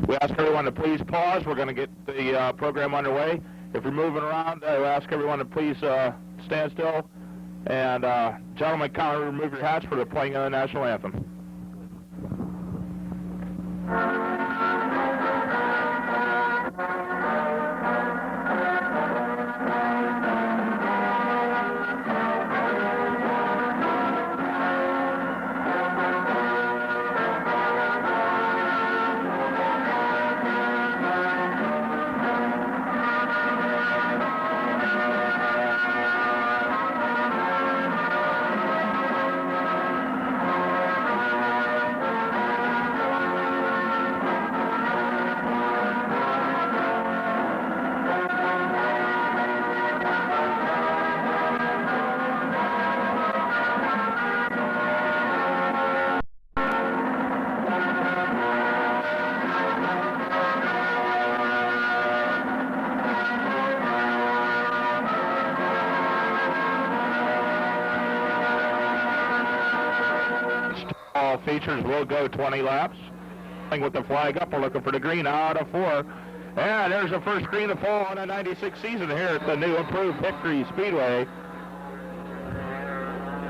We ask everyone to please pause. We're going to get the program underway. If you're moving around, we ask everyone to please stand still. And gentlemen, kindly remove your hats for the playing of the national anthem. All features will go 20 laps. With the flag up, we're looking for the green out of 4. And there's the first green to fall on a 96 season here at the new improved Hickory Speedway.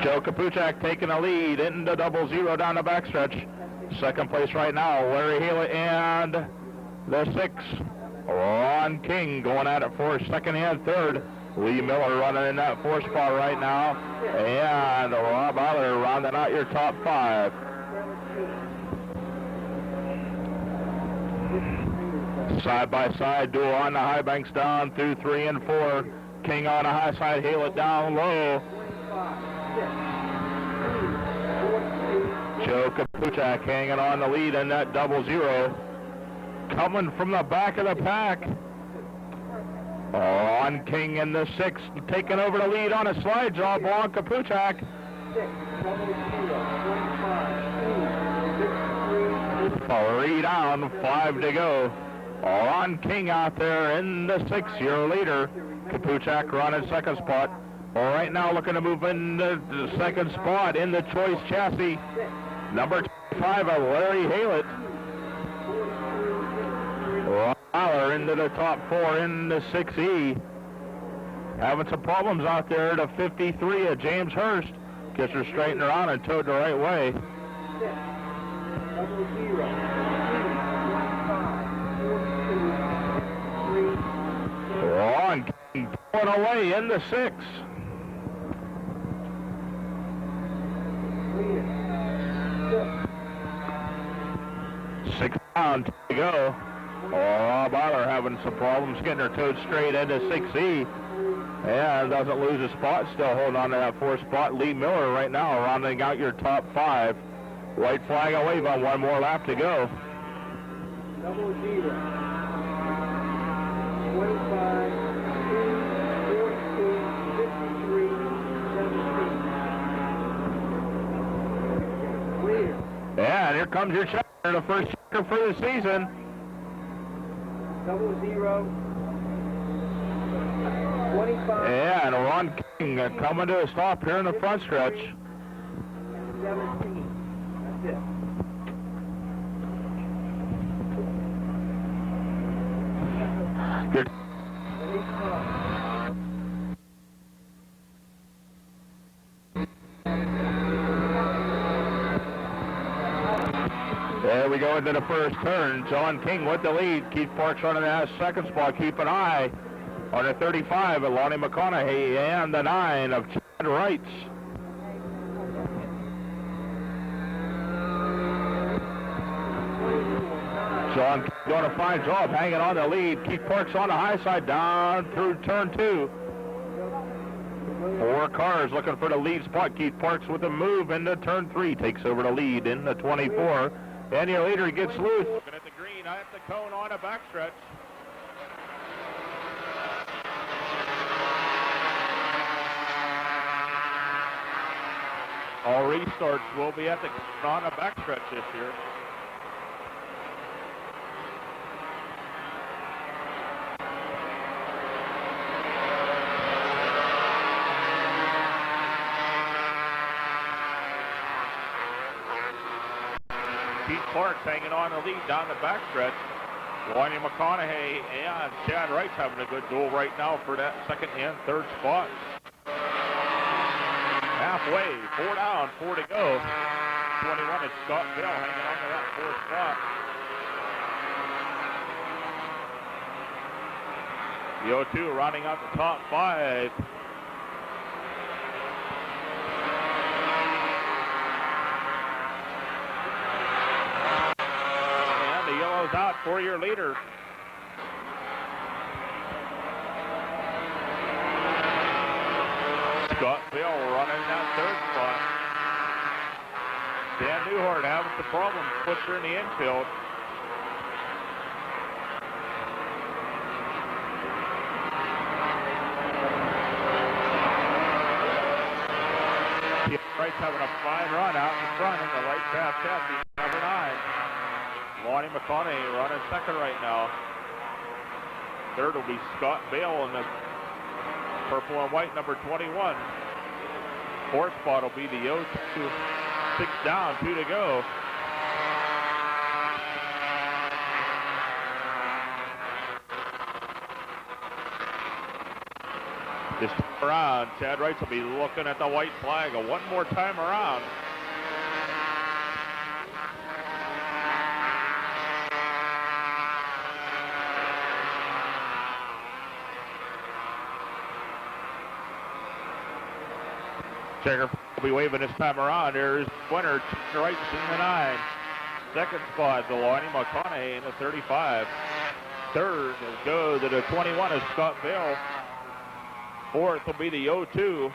Joe Kapuchak taking a lead in the 00 down the backstretch. Second place right now, Larry Haley, and the 6, Ron King going at it for second and third. Lee Miller running in that 4 spot right now. And Rob Aller rounding out your top 5. Side by side duel on the high banks down through 3 and 4. King on the high side, Hale it down low. Joe Kapuchak hanging on the lead in that 00. Coming from the back of the pack. On King in the 6, taking over the lead on a slide job on Kapuchak. 3 down, 5 to go. On King out there in the 6, your leader. Kapuchak running second spot. All right, now looking to move into the second spot in the choice chassis. Number 5 of Larry Halett. Fowler into the top 4 in the 6E. Having some problems out there. The 53 of James Hurst gets her straightened around and towed the right way. Ron King pulling away in the 6. Six down to go. Rob Eiler having some problems getting her towed straight into 6E. And doesn't lose a spot, still holding on to that 4 spot. Lee Miller right now rounding out your top 5. White flag and wave on 1 more lap to go. 00, 25, 42, 53, 17. And here comes your checker, the first checker for the season. 00, 25. And Ron King coming to a stop here in the front stretch. 17. That's it. Good. There we go into the first turn. John King with the lead. Keith Parks running that second spot. Keep an eye on the 35 of Lonnie McConaughey and the 9 of Chad Wrights. John King doing a fine job hanging on the lead. Keith Parks on the high side down through turn 2. 4 cars looking for the lead spot. Keith Parks with a move into turn 3. Takes over the lead in the 24. And your leader gets loose. Looking at the green, at the cone on a backstretch. All restarts will be at the on a backstretch this year. Keith Parks hanging on the lead down the backstretch. Lonnie McConaughey and Chad Wright's having a good duel right now for that second and third spot. Halfway, 4 down, 4 to go. 21 is Scott Bell hanging on to that fourth spot. The 0-2 rounding out the top 5. And the yellow's out for your leader. Scott Bell running that third spot. Dan Newhart having some problems, puts her in the infield. Wright's having a fine run out in front in the light craft chassis, number 9. Lonnie McConaughey running second right now. Third will be Scott Bale in the purple and white, number 21. Fourth spot will be the 0-2. 6 down, 2 to go. This time around, Chad Wright will be looking at the white flag one more time around. Checker will be waving this time around. There's winner, Chad Wright in the 9. Second spot, Lonnie McConaughey in the 35. Third will go to the 21 is Scott Bell. Fourth will be the 0-2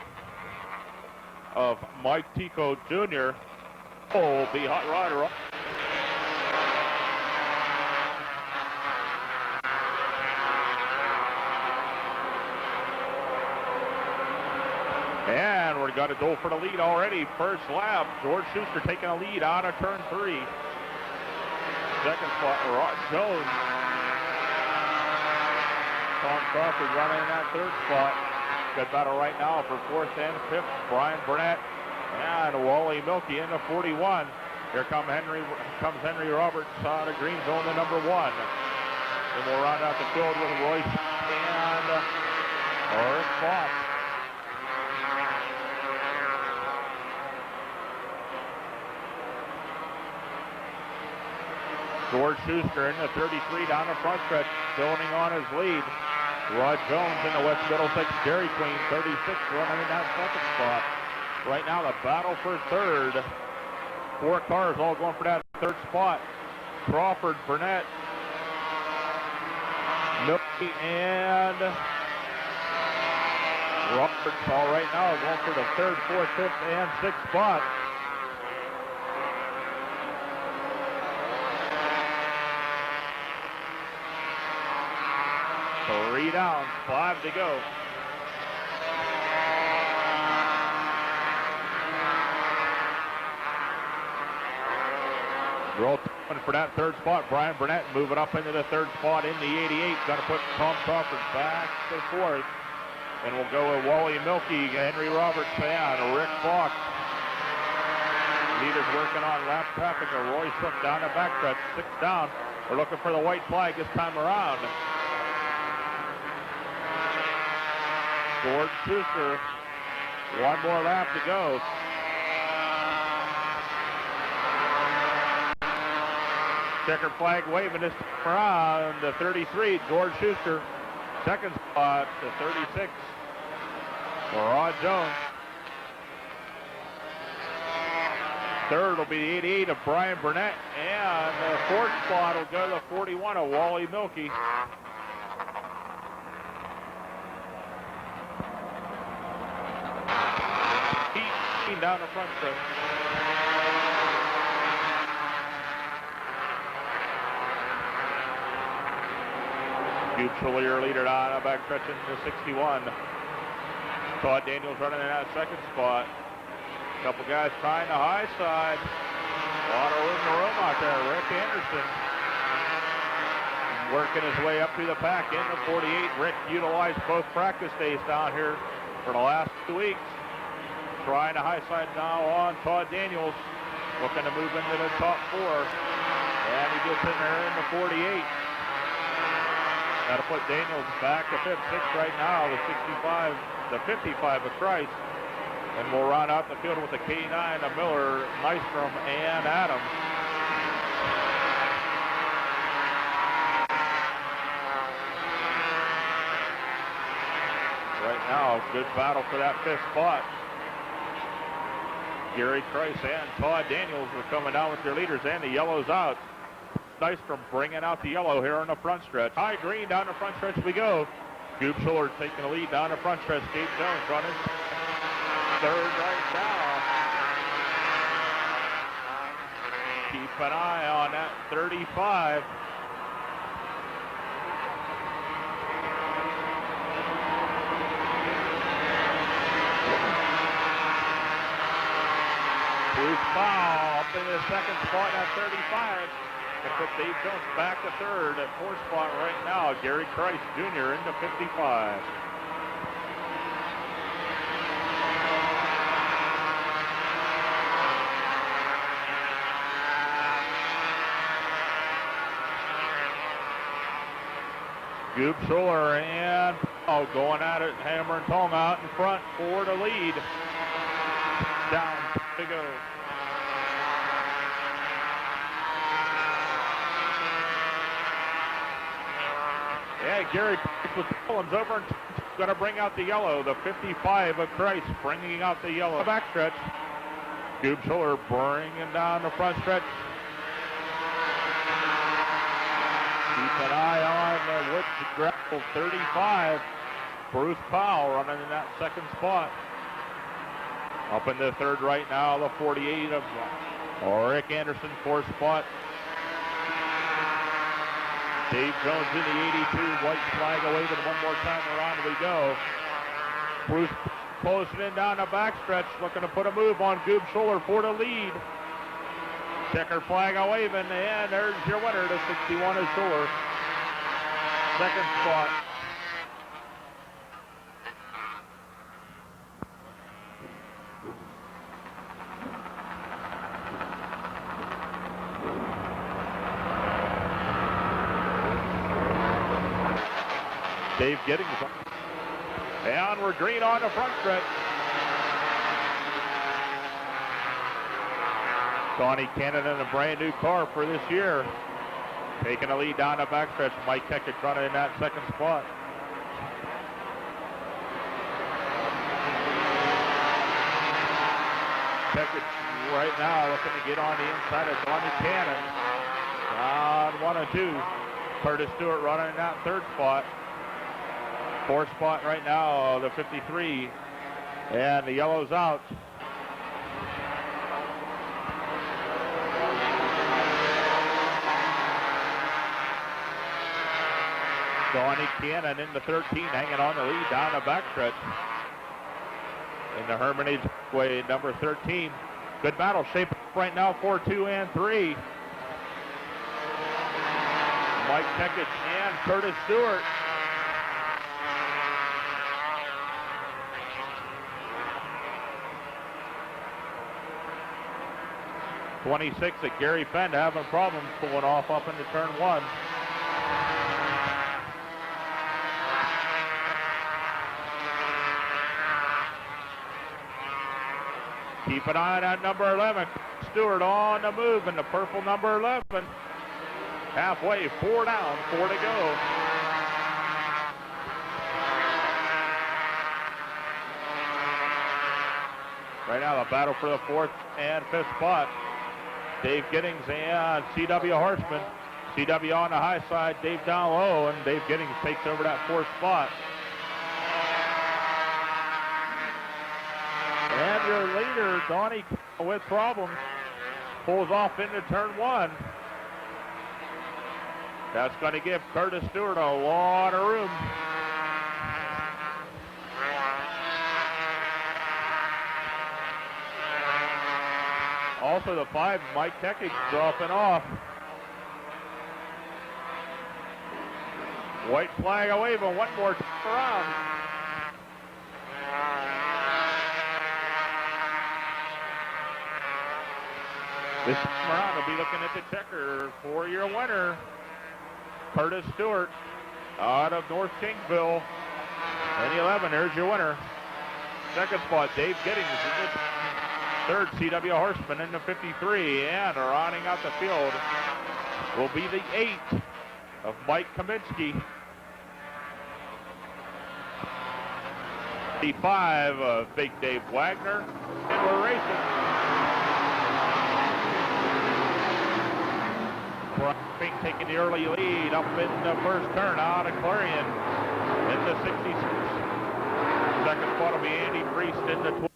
of Mike Tico Jr. Will be Hot Rodder. And we've got a goal for the lead already. First lap, George Schuster taking a lead out of turn 3. Second spot, Rod Jones. Tom Crawford running in that third spot. Good battle right now for fourth and fifth. Brian Burnett and Wally Milky in the 41. Here comes Henry Roberts out of green zone, the number 1. Then we'll round out the field with Royce and Eric Fox. George Schuster in the 33 down the front stretch, building on his lead. Rod Jones in the West Middlesex Dairy Queen, 36, running in that second spot. Right now, the battle for third. 4 cars all going for that third spot. Crawford, Burnett, Milky, and Roberts all right now going for the third, fourth, fifth, and sixth spot. Three down, 5 to go. Roll for that third spot. Brian Burnett moving up into the third spot in the 88. Going to put Tom Crawford back to fourth. And we'll go with Wally Milky, Henry Roberts, and Rick Fox. Leaders working on lap traffic. Roy Sook down the backstretch, 6 down. We're looking for the white flag this time around. George Schuster, 1 more lap to go. Checker flag waving this around the 33, George Schuster. Second spot, the 36, Rod Jones. Third will be the 88 of Brian Burnett, and the fourth spot will go to the 41 of Wally Milky. Down the front stretch. Mutually your leader down the back stretch into 61. Todd Daniels running in that second spot. A couple guys trying the high side. A lot of room out there. Rick Anderson working his way up through the pack in the 48. Rick utilized both practice days down here for the last 2 weeks. Trying a high side now on Todd Daniels. Looking to move into the top 4. And he gets in there in the 48. That'll put Daniels back to fifth, sixth right now, the 55 of Christ. And we'll round out the field with the K9 of Miller, Nystrom, and Adams. Right now, good battle for that fifth spot. Gary Christ and Todd Daniels are coming down with their leaders, and the yellow's out. Nystrom bringing out the yellow here on the front stretch. High green down the front stretch we go. Goob Schuller taking the lead down the front stretch. Dave Jones running third right now. Keep an eye on that 35. Bruce Powell up in the second spot at 35. And put Dave Jones back to third at fourth spot right now. Gary Christ Jr. into 55. Goob Schuller and going at it, hammer and tongue out in front for the lead. Down to go. Yeah, Gary with Collins over and going to bring out the yellow. The 55 of Christ bringing out the yellow. Backstretch. Goob Schuller bringing down the front stretch. Keep an eye on the Woods Gravel 35. Bruce Powell running in that second spot. Up in the third right now, the 48 of Rick Anderson, fourth spot. Dave Jones in the 82, white flag away, but one more time around we go. Bruce closing in down the backstretch, looking to put a move on Goob Schuller for the lead. Checker flag waving, and there's your winner, the 61 is Schuller. Second spot. Dave Giddings. And we're green on the front stretch. Donnie Cannon in a brand new car for this year. Taking a lead down the backstretch. Mike Keckett running in that second spot. Keckett right now looking to get on the inside of Donnie Cannon. On 1 and 2. Curtis Stewart running in that third spot. Fourth spot right now, the 53. And the yellow's out. Donnie Cannon in the 13, hanging on the lead down the backstretch. In the Hermitage Way, number 13. Good battle shape right now, 4, 2, and 3. Mike Keckett and Curtis Stewart. '26 at Gary Fend having problems pulling off up into turn 1. Keep an eye on that number 11. Stewart on the move in the purple number 11. Halfway, 4 down, 4 to go. Right now, the battle for the 4th and 5th spot. Dave Giddings and C.W. Horseman. C.W. on the high side, Dave down low, and Dave Giddings takes over that 4th spot. And your leader, Donnie, with problems, pulls off into turn 1. That's going to give Curtis Stewart a lot of room. Also the 5, Mike Keckett dropping off. White flag waving, one more around. This time around, we'll be looking at the checker for your winner, Curtis Stewart. out of North Kingsville. And 11, there's your winner. Second spot, Dave Giddings. Third, CW Horseman in the 53. And rounding out the field will be the 8 of Mike Kaminsky. The 5 of Big Dave Wagner. And we're racing. Fink taking the early lead up in the first turn out of Clarion in the 66. Second spot will be Andy Priest in the 12.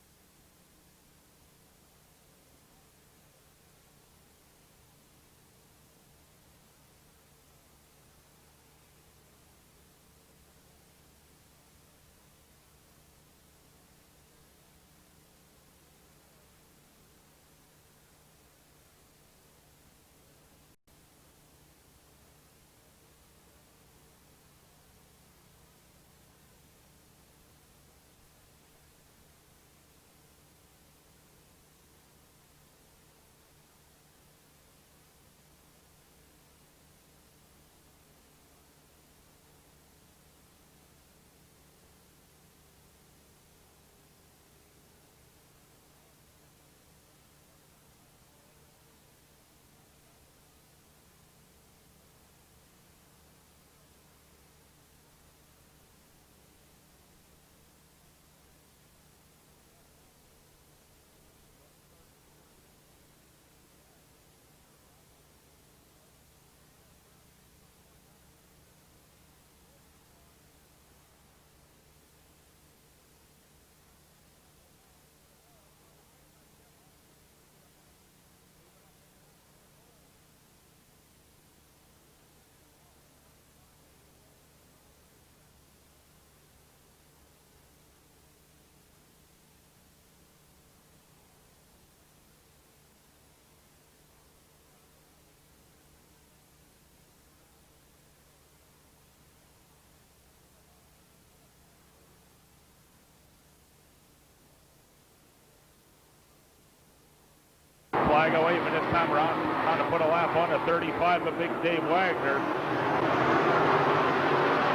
Flag away, but this time around, trying to put a lap on the 35 of Big Dave Wagner.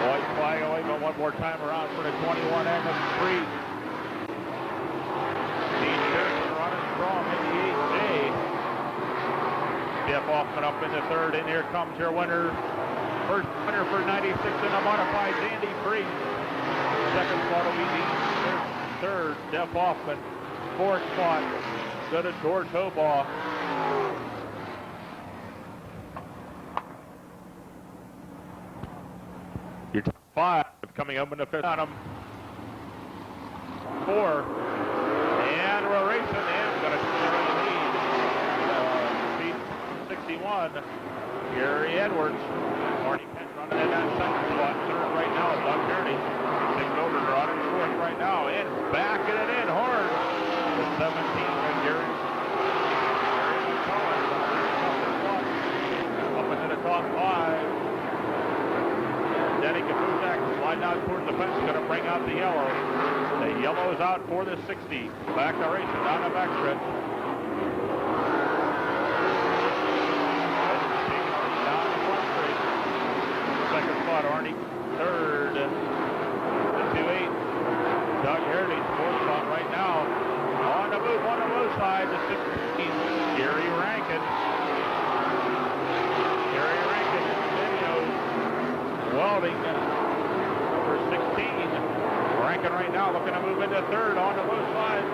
White flag away, but one more time around for the 21 and the 3. Dean Pearson running strong in the 8J. Jeff Hoffman up in the 3rd, and here comes your winner. First winner for 96 in the modified, Andy Priest. Second spot will be Dean Pearson. 3rd, Jeff Hoffman. 4th spot, go to George Hobaugh. Your top 5 coming up in the 5th on them. 4. And we're racing and going to lead. Speed 61. Gary Edwards. Marty Kent running in that 2nd spot. 3rd right now is Doug Kearney. Big Golden running 4th right now. And backing it in hard. The 17 and Gary McCullough up into the top 5. Denny Kapuzak sliding out towards the fence, going to bring out the yellow. The yellow is out for the 60. Back to racing down the backstretch. Down the front straight. Second spot, Arnie. 3rd, the 2-8. Doug Heritage, 4th spot right now. On the move on the low side, the 16, Gary Rankin. Gary Rankin in the video. Welding, number 16. Rankin right now looking to move into 3rd on the low side.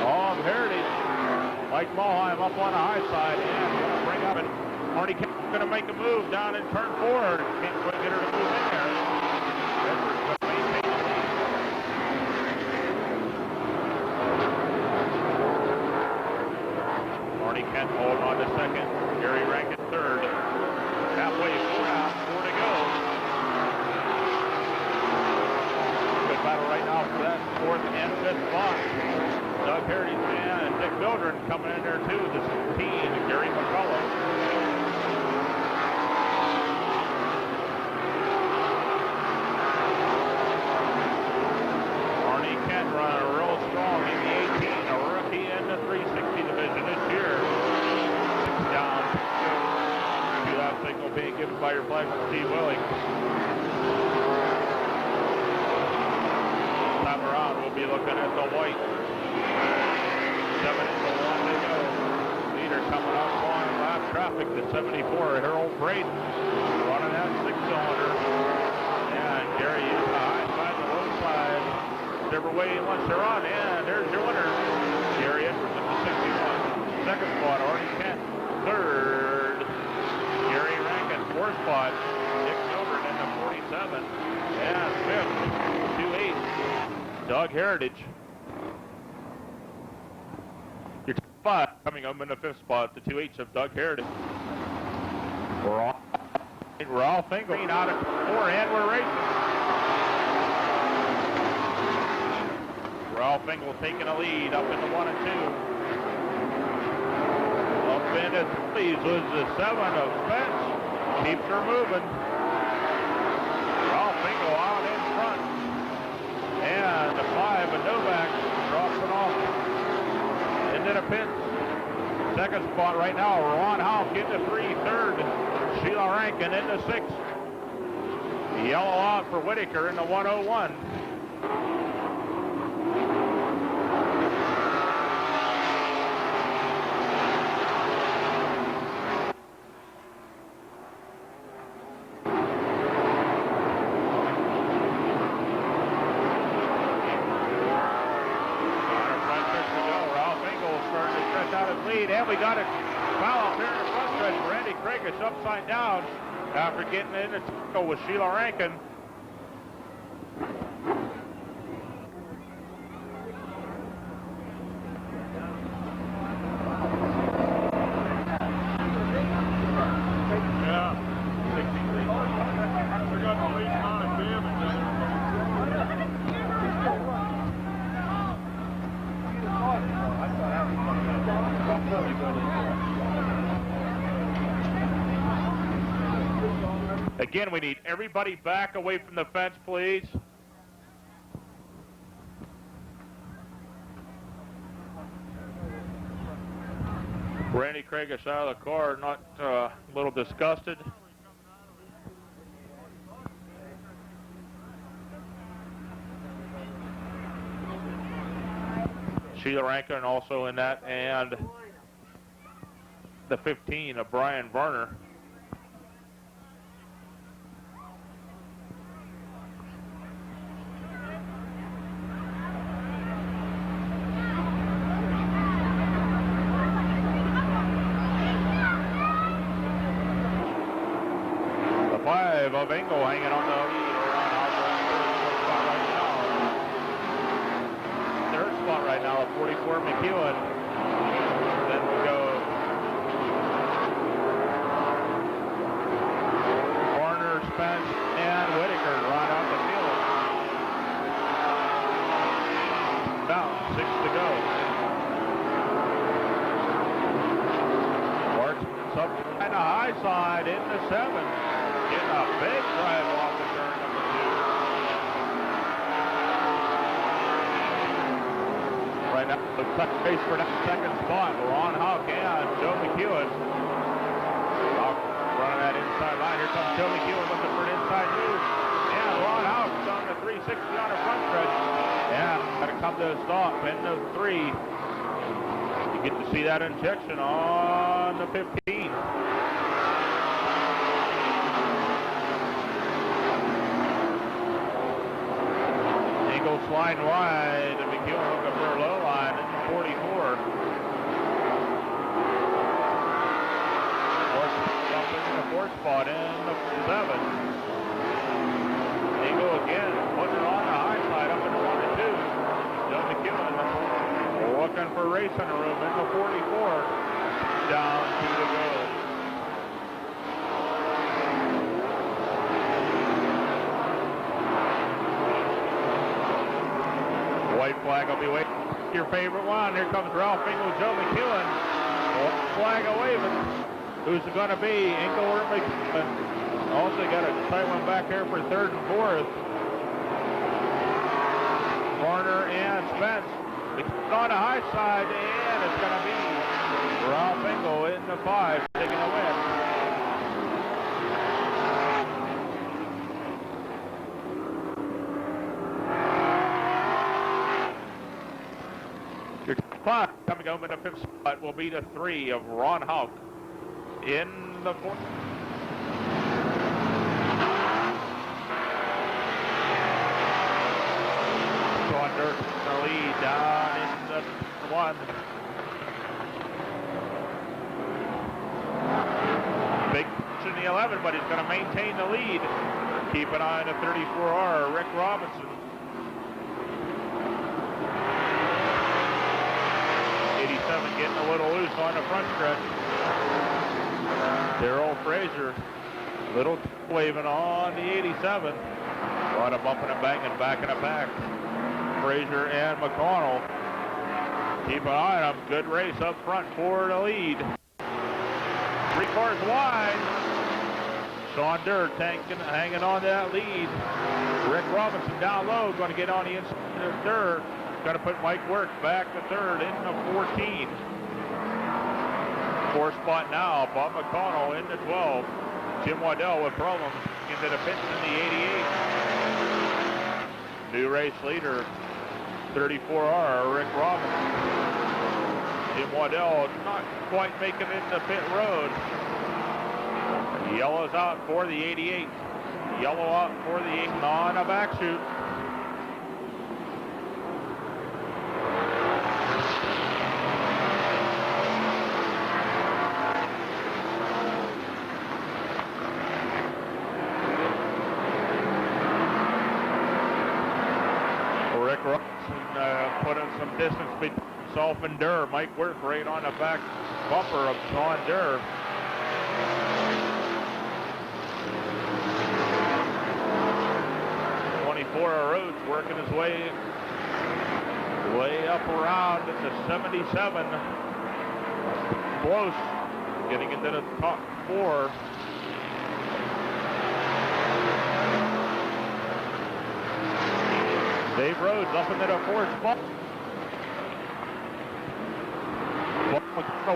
Of Heritage. Mike Mulheim up on the high side and going to bring up and Marty Kent going to make a move down in turn 4. Can't quite get her to move in there. Edwards going to maintain the lead. Marty Kent holding on to 2nd. Gary Rankin 3rd. Halfway, 4 out, 4 to go. Good battle right now for that 4th and 5th spot. Doug Heritage and Dick Mildren coming in there too. The 16, Gary McCullough. Arnie Kent running real strong in the 18, a rookie in the 360 division this year. 6 down. That signal being given by your flag from Steve Willing. This time around, we'll be looking at the white. 7 to 1 to go. Leader coming up on lap traffic, the 74, Harold Braden, running that 6-cylinder. And Gary used the high side, the low side, whichever way he wants to run. And there's your winner, Gary Edwards at the 61. Second spot, Artie Kent. Third, Gary Rankin. Fourth spot, Dick Gilbert in the 47. And fifth, 2-8, Doug Heritage. Your top 5 coming up in the 5th spot, the 2-8 of Doug Heritage. Ralph Engel out at 4, and we're racing. Ralph Engel taking a lead up into 1 and 2. Up into 3s was the 7 of Spence. Keeps her moving. Ralph Engel out in front. And the 5 of Novak drops it off into the pits. Second spot right now, Ron Houck into 3. Third, Sheila Rankin into 6. Yellow out for Whitaker in the 101. And we got a foul up here in the front stretch. Randy Craig is upside down after getting in a tackle with Sheila Rankin. Yeah, 63. We got the lead on it, Again, we need everybody back away from the fence, please. Randy Craig is out of the car, not a little disgusted. Sheila Rankin also in that, and the 15 of Brian Varner. The 5 of Engel hanging on the lead around third spot right now, 44 McEwen. Then we go Warner, Spence, and Whitaker right out the field. About 6 to go. Marksman's up and a high side in the 7. Getting a big drive off the turn number 2. Right now, the race for that second spot. Ron Houck and Joe McEwen. Houck running that inside line. Here comes Joe McEwen looking for an inside move. And Ron Houck's on the 360 on the front stretch. And got to come to a stop in the 3. You get to see that injection on the 15. Engel sliding wide, and McEwen looking for a low line at the 44. Up in the 4th spot in the 7. Engel again putting it on the high side up in the 1 and 2. Joe McEwen looking for racing room in the 44. Down 2 to go. White flag will be waiting. Your favorite one. Here comes Ralph Engel, Joe McEwen. Flag a waving. Who's it going to be? Engel or McEwen? Also got a tight one back here for 3rd and 4th. Warner and Spence. McEwen on the high side, and it's going to be Ralph Engel in the 5, taking a win. 5 coming home in the 5th spot will be the 3 of Ron Houck in the 4th. Sean Dirk in the lead down in the 1. Big push in the 11, but he's going to maintain the lead. Keep an eye on the 34R, Rick Robinson. 87 getting a little loose on the front stretch. Darrell Frazier, little waving on the 87. A lot of bumping and banging back in the pack. Frazier and McConnell. Keep an eye on them. Good race up front for the lead. 3 cars wide. Sean Durr hanging on that lead. Rick Robinson down low, going to get on the inside of Durr. Going to put Mike Work back to 3rd in the 14. 4th spot now, Bob McConnell in the 12. Jim Waddell with problems into the pits in the 88. New race leader, 34R, Rick Robinson. Jim Waddell not quite making it in the pit road. Yellow's out for the 88. Yellow out for the 8 on a back chute. Rick Robinson putting some distance between himself and Durr. Mike Work right on the back bumper of Sean Durr. Rhodes working his way up around to 77. Close, getting into the top 4. Dave Rhodes up into the 4th spot.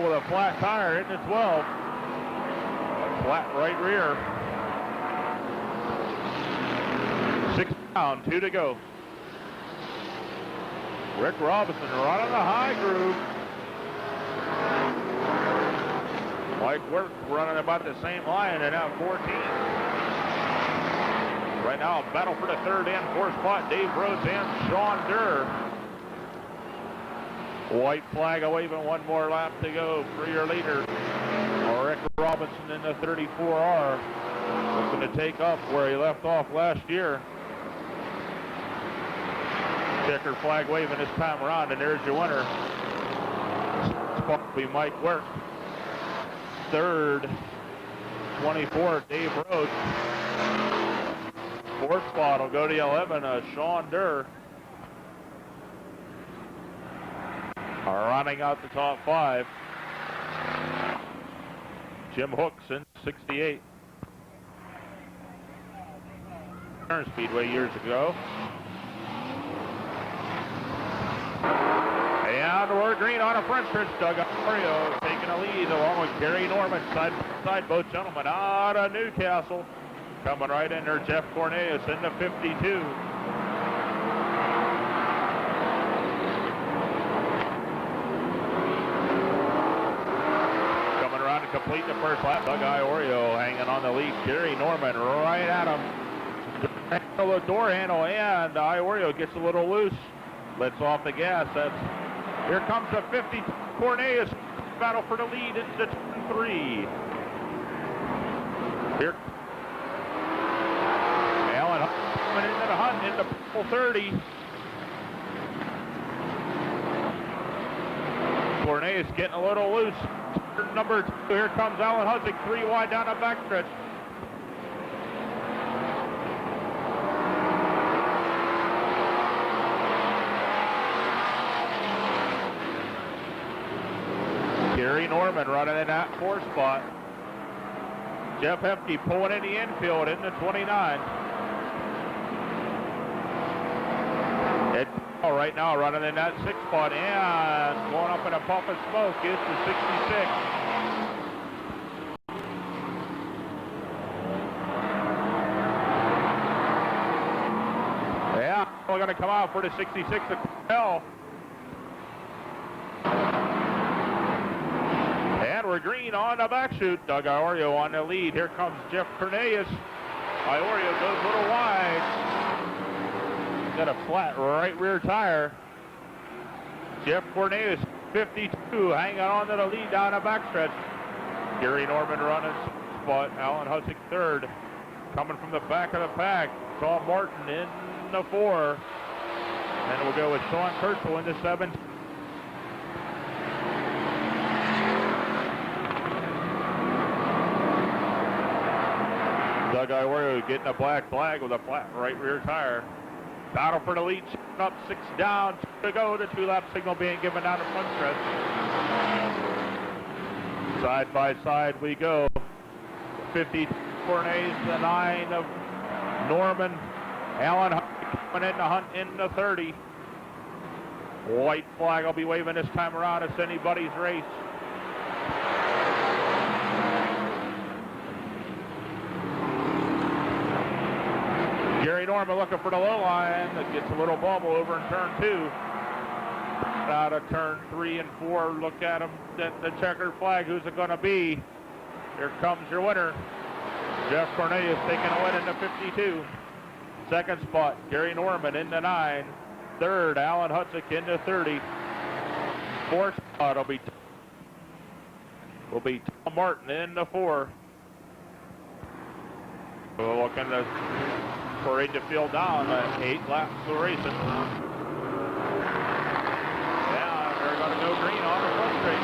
With a flat tire in the 12. Flat right rear. 6 down, 2 to go. Rick Robinson running the high groove. Mike Work running about the same line at now 14. Right now, a battle for the 3rd and 4th spot. Dave Rhodes and Sean Durr. White flag waving, 1 more lap to go for your leader. Rick Robinson in the 34R. Looking to take up where he left off last year. Checker flag waving this time around, and there's your winner. Spot will be Mike Work. 3rd, 24, Dave Rhodes. 4th spot will go to 11, Sean Durr. Running out the top 5. Jim Hooks in 68. Speedway years ago. And we're green on a front stretch. Doug Ario taking a lead along with Gary Norman. Side by side, both gentlemen out of Newcastle. Coming right in there, Jeff Cornelius in the 52. Coming around to complete the first lap, Doug Iorio hanging on the lead. Gary Norman right at him. The door handle, and Iorio gets a little loose. Lets off the gas. Here comes the 50. Cornelius battle for the lead into turn 3. Here. Allen coming into the hunt into purple 30. Cornelius getting a little loose. Number 2. Here comes Alan Hudzik, 3 wide down the backstretch. Gary Norman running in that 4th spot. Jeff Hefty pulling in the infield in the 29. Ed right now running in that 6th spot and going up in a puff of smoke is the 66. Yeah, we're going to come out for the 66 of Cornell. green on the back chute. Doug Iorio on the lead. Here comes Jeff Cornelius. Iorio goes a little wide. Got a flat right rear tire. Jeff Cornelius, 52, hanging on to the lead down the backstretch. Gary Norman running spot. Alan Hussick third. Coming from the back of the pack. Tom Martin in the 4. And we'll go with Sean Kurtzel in the 7. Doug Iorio getting a black flag with a flat right rear tire. Battle for the lead, up 6 down, 2 to go. The 2-lap signal being given down the front stretch. Side by side we go. 50 Cornets, the 9 of Norman. Alan Hunt coming in to Hunt in the 30. White flag will be waving this time around. It's anybody's race. Gary Norman looking for the low line. That gets a little bubble over in turn 2. Out of turn 3 and 4. Look at him. The checkered flag. Who's it going to be? Here comes your winner. Jeff Cornelius taking a win in the 52. Second spot, Gary Norman in the 9. Third, Alan Hutzik in the 30. Fourth spot will be Tom Martin in the 4. We're looking to parade the field down. 8 laps of racing. Yeah, they're going to go green on the front straight.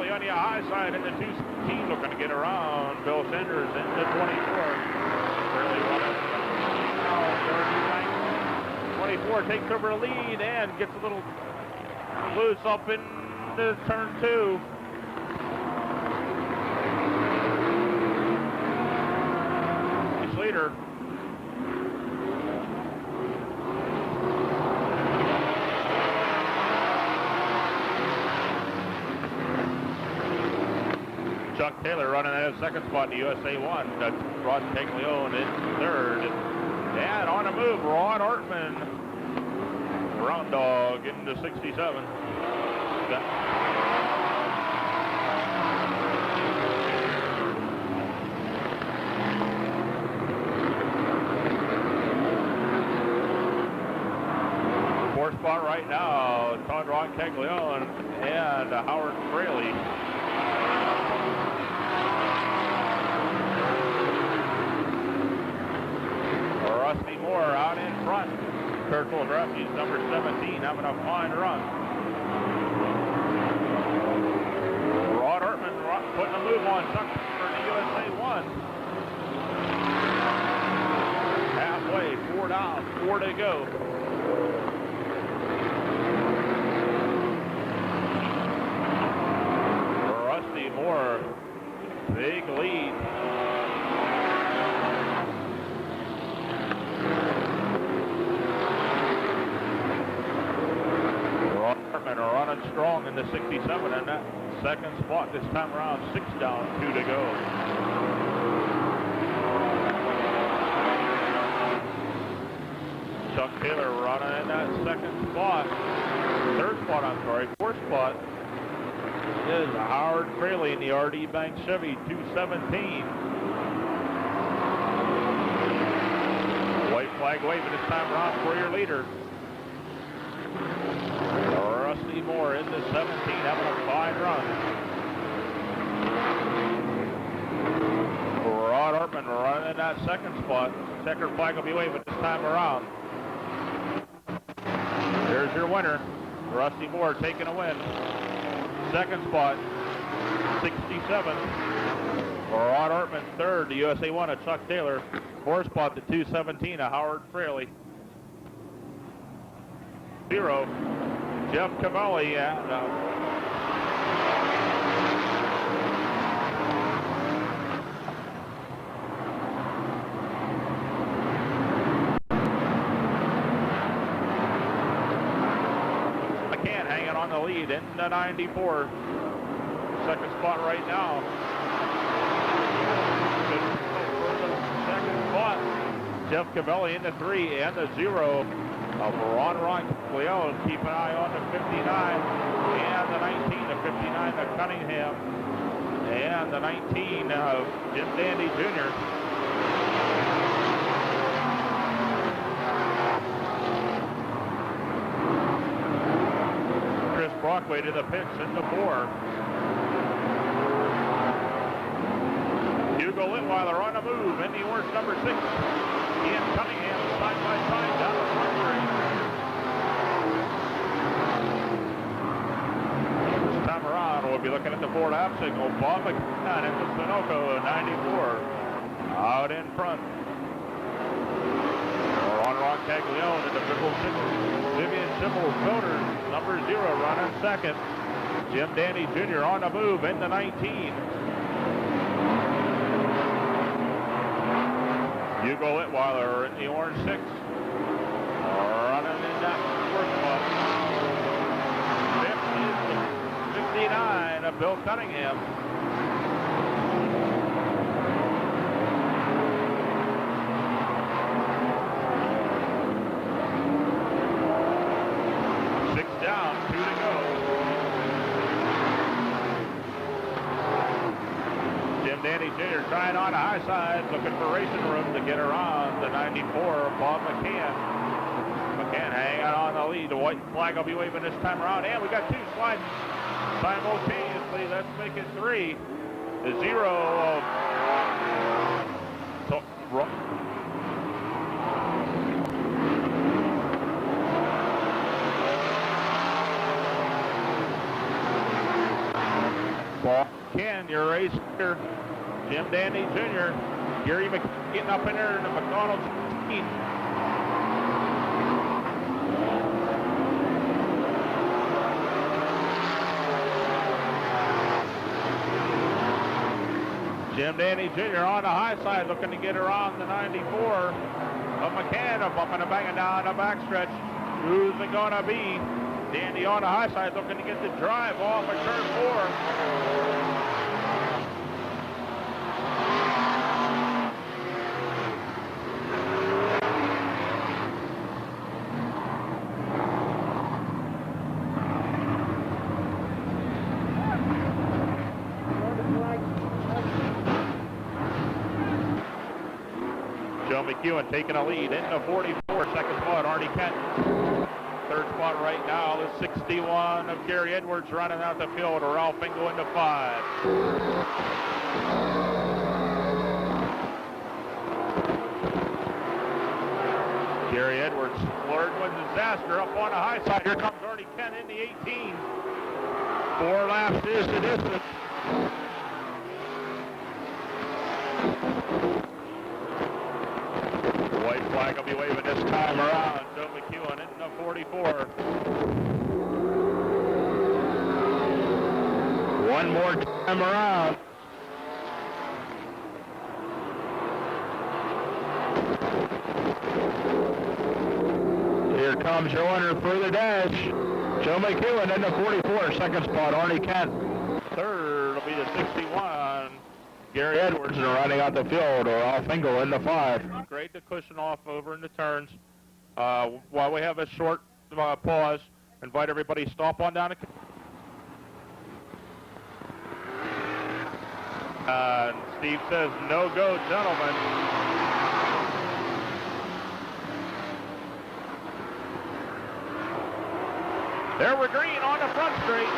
On the high side in the 216, looking to get around. Bill Sanders in the 24. Really running. 24 takes over the lead and gets a little loose up into turn 2. He's leader. Chuck Taylor running at his second spot in the USA 1. That's Rod Caglione in third. And on the move, Rod Artman. Round dog into 67. Fourth spot right now, Todd Rod Caglione and Howard Fraley. Rusty Moore out in front. Kurt Wildrowski's number 17 having a fine run. Rod Hartman putting a move on Chuck for the USA 1. Halfway, 4 down, 4 to go. Rusty Moore, big lead. Running strong in the 67 and that second spot this time around. 6 down, 2 to go. Chuck Taylor running in that second spot. Fourth spot is Howard Fraley in the RD Bank Chevy 217. White flag waving this time around for your leader. Rusty Moore in the 17, having a fine run. Rod Hartman running in that second spot. Checkered flag will be waving this time around. There's your winner, Rusty Moore taking a win. Second spot, 67. Rod Hartman third, the USA 1 of Chuck Taylor. Fourth spot, the 217 of Howard Fraley. 0. Jeff Cavalli and McCann hanging on the lead in the 94. Second spot right now. Second spot. Jeff Cavelli in the 3 and the 0 of Ron Leone. Keep an eye on the 59 and the 19, the 59 of Cunningham, and the 19 of Jim Dandy Jr. Chris Brockway to the pits in the 4. Hugo Litweiler on the move in the orange number 6. Ian Cunningham side by side down the front straight. This time around, we'll be looking at the Ford app signal. Bob McCann into Sunoco, 94, out in front. Ron Caglione into triple 6. Vivian Schimmel, Voters, number 0, running second. Jim Dandy Jr. on the move in the 19. Hugo Litweiler in the orange 6. Running in that fourth spot. 59 of Bill Cunningham. Down, 2 to go. Jim Dandy Jr. trying on the high side, looking for racing room to get around the 94, Bob McCann. McCann hanging on the lead. The white flag will be waving this time around, and we got 2 sliding simultaneously. Let's make it 3. The 0 of Ken, your race here. Jim Dandy Jr. Gary McCann getting up in there in the McDonald's team. Jim Dandy Jr. on the high side looking to get around the 94 of McCann, bumping and banging down the backstretch. Who's it going to be? Dandy on the high side looking to get the drive off at turn 4. Joe McEwen taking a lead in the 44. Second spot, Arnie Kent. Third spot right now is 61 of Gary Edwards running out the field. Ralph Fingo into 5. Gary Edwards flirting with disaster up on the high side. Here comes Arnie Kent in the 18. 4 laps is the distance. White flag will be waving this time around. Joe McEwen in the 44. One more time around. Here comes your winner for the dash. Joe McEwen in the 44. Second spot, Arnie Kent. Third will be the 61. Gary Edwards running out the field, or Ralph Fingo in the 5. Great to cushion off over in the turns. While we have a short pause, invite everybody stop on down to... Steve says, no go, gentlemen. There we're green on the front straight.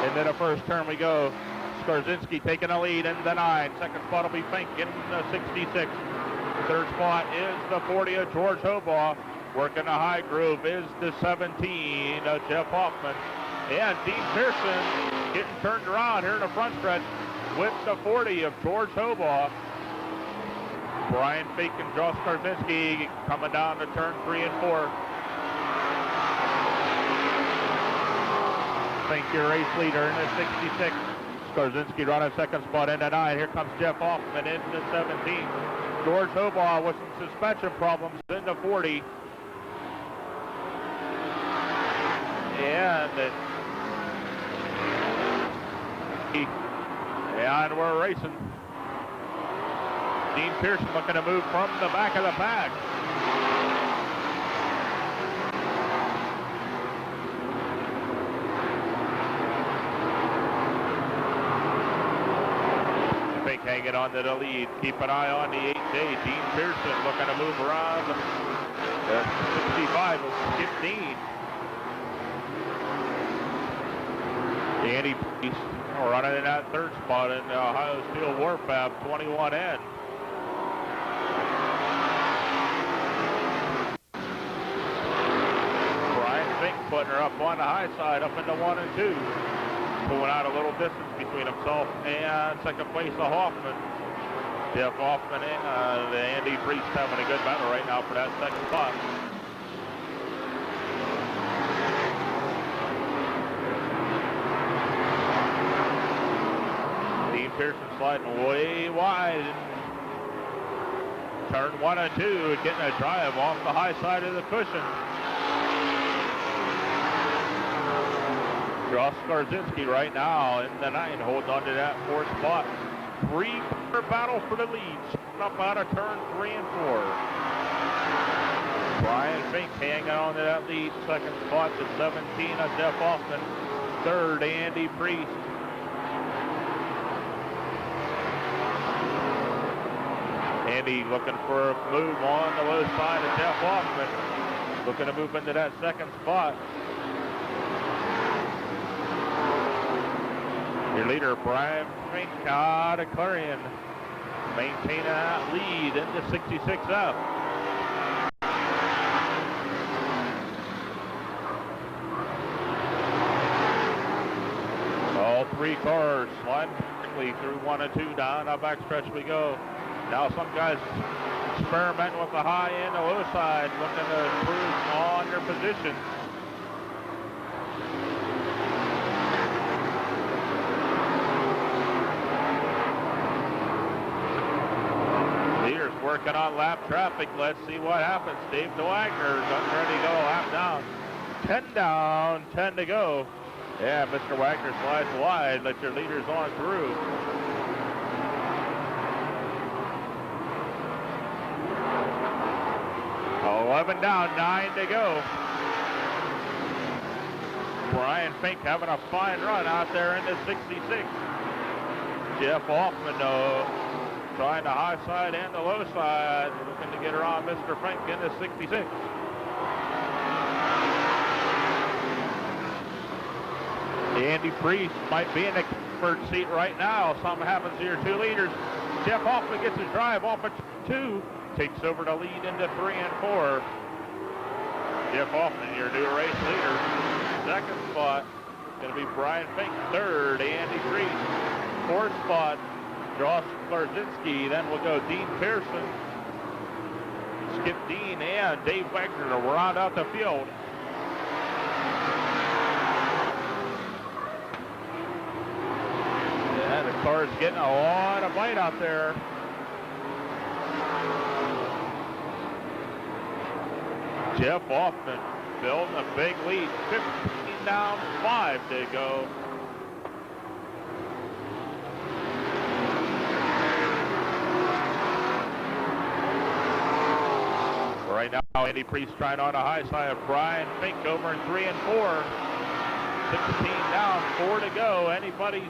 And then the first turn we go. Skarzinski taking a lead in the 9. Second spot will be Fink in the 66. Third spot is the 40 of George Hobaugh. Working the high groove is the 17 of Jeff Hoffman. And Dean Pearson getting turned around here in the front stretch with the 40 of George Hobaugh. Brian Fink and Josh Skarzinski coming down to turn 3 and 4. Fink, your race leader in the 66. Skarzinski running second spot in the 9. Here comes Jeff Hoffman in the 17. George Hobaugh with some suspension problems in the 40. And we're racing. Dean Pearson looking to move from the back of the pack. Fink hanging on to the lead. Keep an eye on the 8-8. Dean Pearson looking to move around the 65 of Skip Dean. Danny Priest running in that third spot in the Ohio Steel Warfab 21N. Brian Fink putting her up on the high side, up into 1 and 2. Pulling out a little distance between himself and second place of Hoffman. Jeff Hoffman and Andy Priest having a good battle right now for that second spot. Dean Pearson sliding way wide. Turn 1 and 2, getting a drive off the high side of the cushion. Josh Skarzinski right now in the 9, holding on to that 4th spot. 3-quarter battle for the lead. Up out of turn 3 and 4. Brian Fink hanging on to that lead. 2nd spot to 17 of Jeff Hoffman. 3rd, Andy Priest. Andy looking for a move on the low side of Jeff Hoffman. Looking to move into that 2nd spot. Your leader, Brian Fink, out of Clarion, maintaining that lead into 66F. All 3 cars sliding quickly through 1 and 2. Down our backstretch we go. Now some guys experimenting with the high and the low side, looking to improve on their position. Working on lap traffic. Let's see what happens. Dave DeWagner is ready to go. Lap down. 10 down, 10 to go. Yeah, Mr. Wagner slides wide. Let your leaders on through. Oh, 11 down, 9 to go. Brian Fink having a fine run out there in the 66. Jeff Hoffman, trying the high side and the low side. Looking to get around Mr. Fink into 66. Andy Priest might be in the comfort seat right now. Something happens to your 2 leaders. Jeff Hoffman gets his drive off at 2. Takes over the lead into 3 and 4. Jeff Hoffman, your new race leader. 2nd spot, going to be Brian Fink. 3rd, Andy Priest. 4th spot, Josh Skarzinski. Then we'll go Dean Pearson, Skip Dean, and Dave Wagner to round out the field. Yeah, the car's getting a lot of bite out there. Jeff Hoffman building a big lead. 15 down, 5 to go. Right now, Andy Priest trying on a high side of Brian Fink over in 3 and 4. 16 down, 4 to go. Anybody's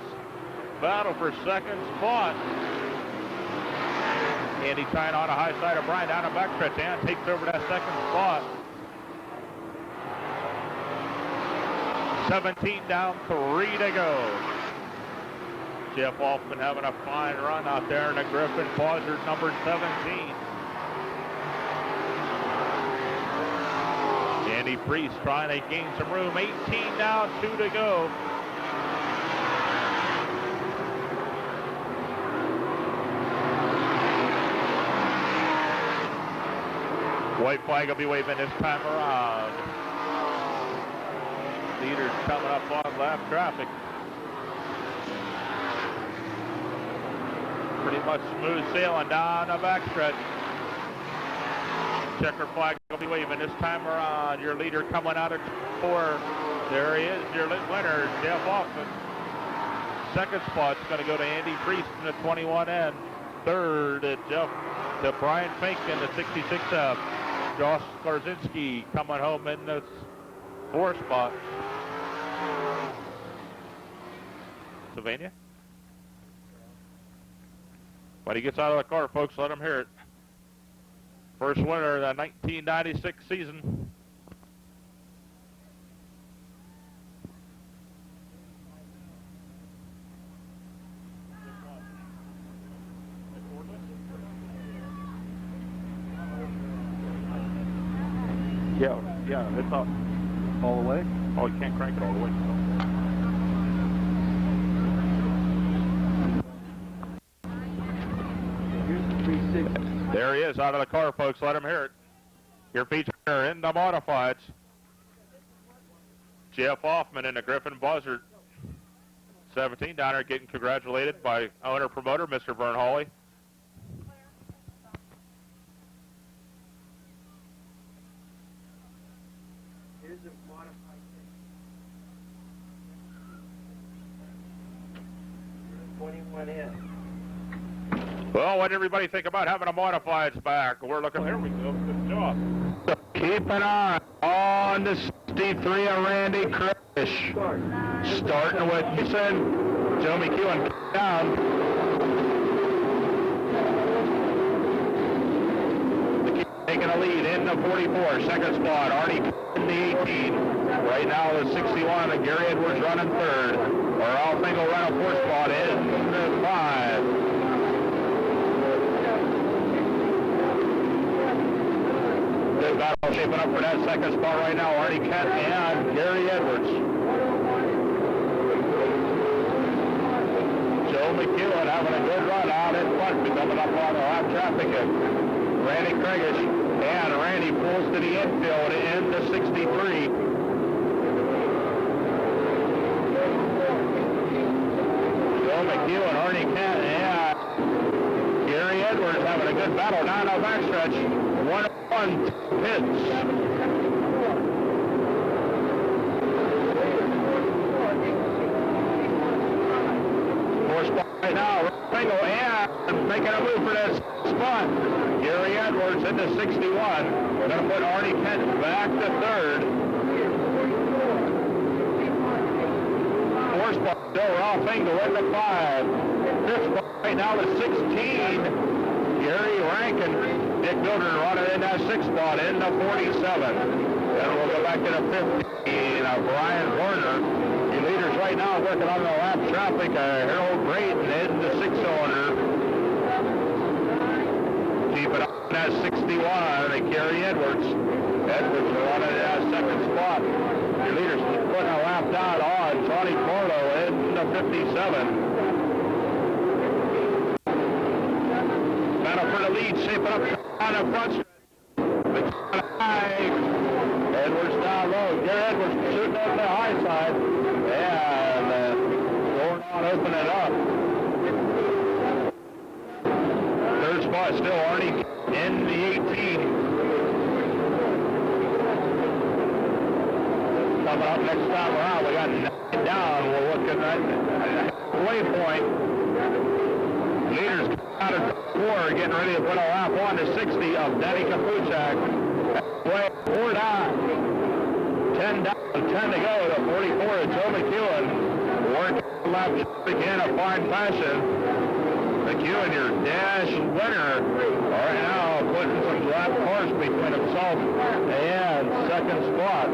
battle for 2nd spot. Andy trying on a high side of Brian down a backstretch and takes over that 2nd spot. 17 down, 3 to go. Jeff Hoffman having a fine run out there in the Griffin Buzzard number 17. Andy Priest trying to gain some room. 18 down, 2 to go. White flag will be waving this time around. Leaders coming up on lap traffic. Pretty much smooth sailing down the backstretch. Checker flag will be waving this time around. Your leader coming out of 4. There he is, your winner, Jeff Hoffman. 2nd spot's going to go to Andy Priest in the 21N. third to Brian Fink in the 66F. Josh Skarzinski coming home in the fourth spot. Sylvania? When he gets out of the car, folks, let him hear it. First winner of the 1996 season. Yeah, it's up. All the way? Oh, you can't crank it all the way. Here's the 360. There he is out of the car, folks. Let him hear it. Your feature in the modifieds. Jeff Hoffman in the Griffin Buzzard. 17 down there getting congratulated by owner-promoter, Mr. Vern Hawley. Here's the modified 21 in. Well, what did everybody think about having a modifieds back? We're looking, there we go, good job. Keep an eye on the 63 of Randy Krish. Starting with Mason, Joe McEwen down. Taking a lead in the 44, second spot, Arnie in the 18. Right now the 61, and Gary Edwards running third. Earl Finkel running fourth spot in the 5. Good battle shaping up for that second spot right now, Arnie Kent and Gary Edwards. Joe McEwen having a good run out in front, coming up on the lap traffic. Randy Craigish, and Randy pulls to the infield in the 63. Joe McEwen, Arnie Kent, and Gary Edwards having a good battle down the backstretch. 1-1 pits. Fourth spot right now, Finkel, and making a move for this spot. Gary Edwards into 61. We're going to put Arnie Kent back to third. Fourth spot, still Ralph Engel in the 5. Fifth spot right now is 16. Gary Rankin. Dick Mildred running in that 6th spot in the 47. Then we'll go back to the 15 of Brian Warner. The leaders right now working on the lap traffic. Harold Braden in the 6-cylinder. Keep it up in that 61 and Gary Edwards. Edwards running in that 2nd spot. Your leaders putting a lap down on Tony Porto in the 57. Battle for the lead, shaping up on the front. Edwards down low. Gary Edwards shooting up the high side. And going on, opening it up. Third spot still Arnie in the 18. Coming up next time around, we got 9 down. We're looking at halfway point. Leaders out of 4, getting ready to put a lap on to 60 of Denny Kapuchak. Way 4 down. 10 down, 10 to go. The 44 of Joe McEwen. Working the lap again a fine fashion. McEwen, your dash winner, right now putting some lap cars between himself and 2nd spot.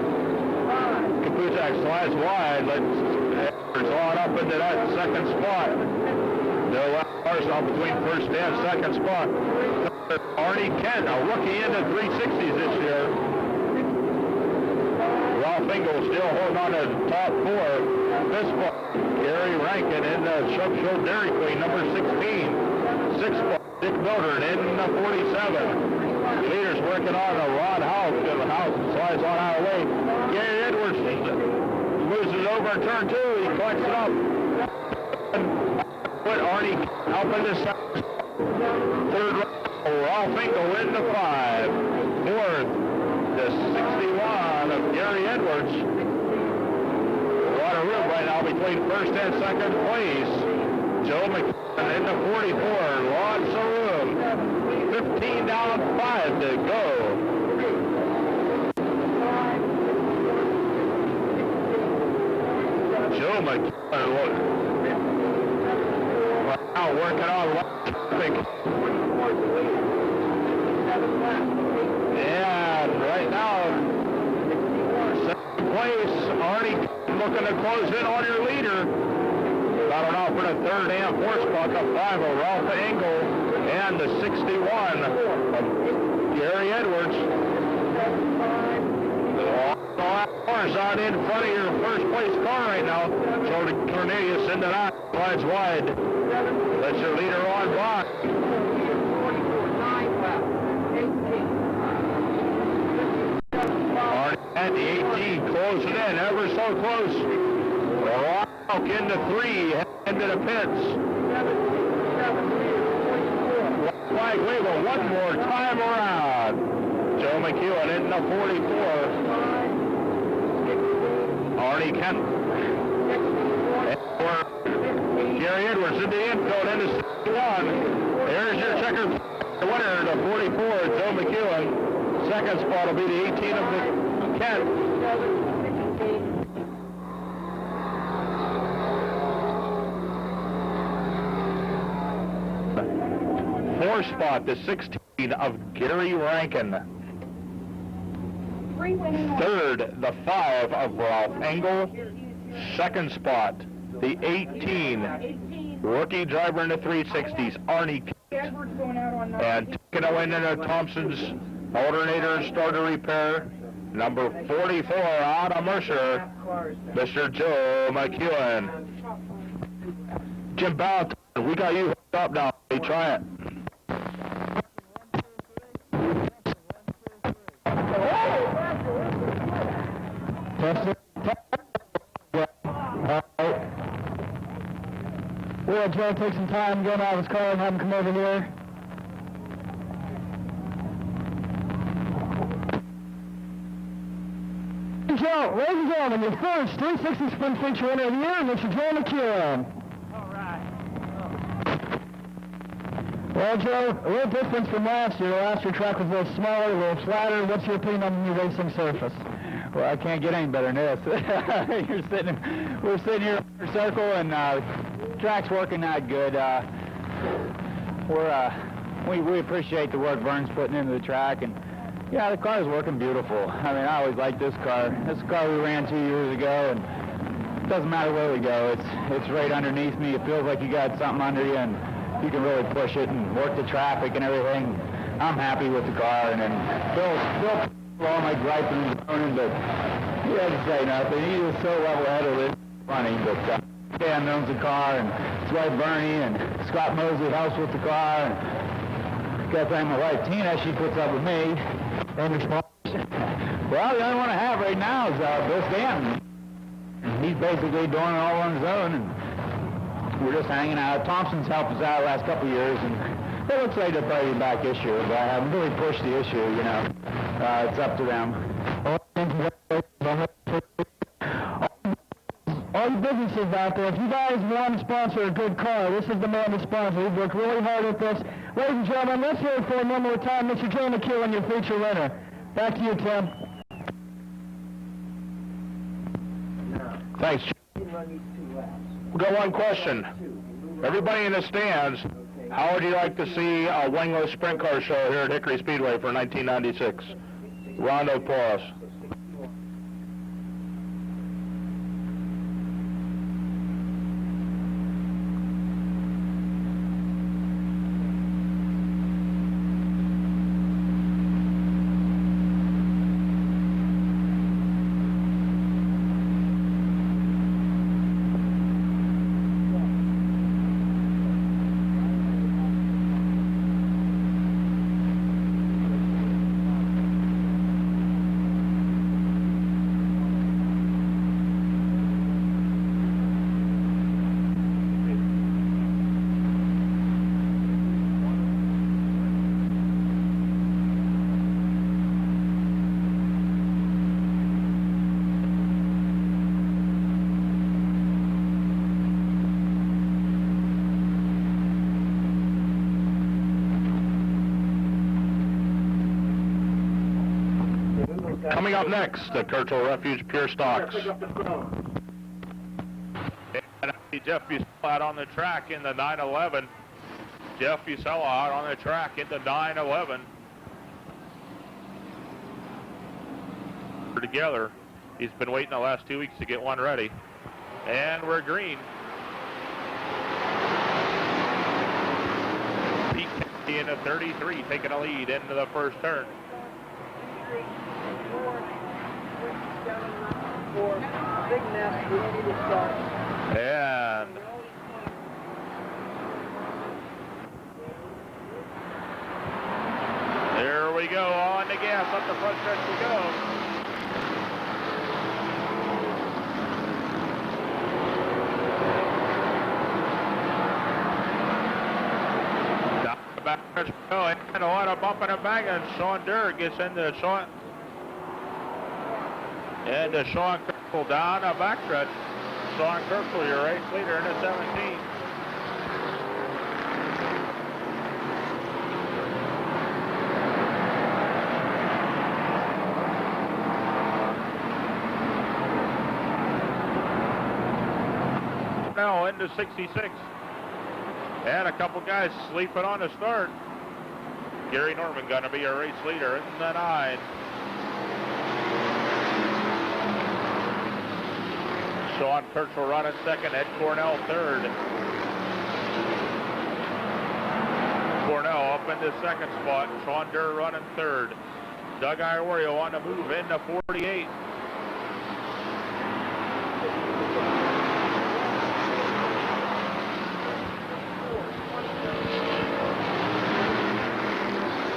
Kapuchak slides wide, but Edwards on up into that 2nd spot. No lap cars now between 1st and 2nd spot. Arnie Kent, a rookie in the 360s this year. Ralph Engel still holding on to the top 4. This spot, Gary Rankin in the Chuck Show Dairy Queen, number 16. 6th spot, Dick Mildred in the 47. Leaders working on the Rod House. The House slides on out of the way. Gary Edwards loses over in turn 2. He collects it up. Put Arnie up in the 3rd round. Ralph Engel in the 5. 4th, the 61 of Gary Edwards. A lot of room right now between 1st and 2nd place. Joe McKeon into 44. Lots of room. 15 down, 5 to go. Joe McKeon now working on traffic. And right now, second place, already looking to close in on your leader. Battled off for the third and fourth spot, the 5 of Ralph Engel, and the 61 of Gary Edwards. Cars out in front of your first place car right now. So the Cornelius into that, slides wide. That's your leader on box. And the 18 closing in, ever so close. Rock into 3, into the pits. Flag wave one more time around. Joe McEwen into 44. Arnie Kent. Gary Edwards in the infield into 61. There's your checkered winner, the 44, Joe McEwen. Second spot will be the 18 of the Kent. Fourth spot, the 16 of Gary Rankin. Third, the 5 of Ralph Engel. Second spot, the 18, rookie driver in the 360s, Arnie Kent. And taking away into Thompson's alternator and starter repair, number 44 out of Mercer, Mr. Joe McEwen. Jim Ballantyne, we got you hooked up now. Hey, try it. We'll let Joe take some time going out of his car and have him come over here. Joe, ladies and gentlemen, your first 360 Sprint Feature winner of the year, Mr. Joe McEwen. All right. Well, Joe, a little difference from last year. Last year track was a little smaller, a little flatter. What's your opinion on the new racing surface? Well, I can't get any better than this. We're sitting here in a circle, and track's working out good. We appreciate the work Vern's putting into the track, and yeah, the car is working beautiful. I mean, I always liked this car. This is a car we ran 2 years ago, and it doesn't matter where we go. It's right underneath me. It feels like you got something under you, and you can really push it and work the traffic and everything. I'm happy with the car, and then Bill all my griping and groaning, but he doesn't say nothing. He was so level-headed with it. Funny, but Dan owns the car, and his wife Bernie, and Scott Mosley helps with the car, and got to thank my wife Tina. She puts up with me. Well, the only one I have right now is Bill Stanton. He's basically doing it all on his own, and we're just hanging out. Thompson's helped us out the last couple of years, and it looks like they'll probably be back this year, but I haven't really pushed the issue, you know. It's up to them. All you businesses out there, if you guys want to sponsor a good car, this is the man to sponsor. We've worked really hard at this. Ladies and gentlemen, let's hear it for one more time, Mr. Joe McEwen, your feature winner. Back to you, Tim. Thanks. We've got one question. Everybody in the stands, how would you like to see a wingless sprint car show here at Hickory Speedway for 1996? Round of applause. Coming up next, the Churchill Refuge Pure Stocks. And Jeff Fusella out on the track in the 911. Jeff Fusella out on the track in the 911. Together. He's been waiting the last 2 weeks to get one ready. And we're green. Pete Kennedy in the 33 taking a lead into the first turn. And there we go, on the gas, up the front stretch we go. Down the back stretch we go, and a lot of bumping and banging. Sean Durr gets into Sean. And Sean Kirkle down the backstretch. Sean Kirkle, your race leader in the 17. Now into 66. And a couple guys sleeping on the start. Gary Norman going to be your race leader in the 9. Sean Churchill running second, Ed Cornell third. Cornell up in the second spot. Sean Durr running third. Doug Iorio on the move into 48.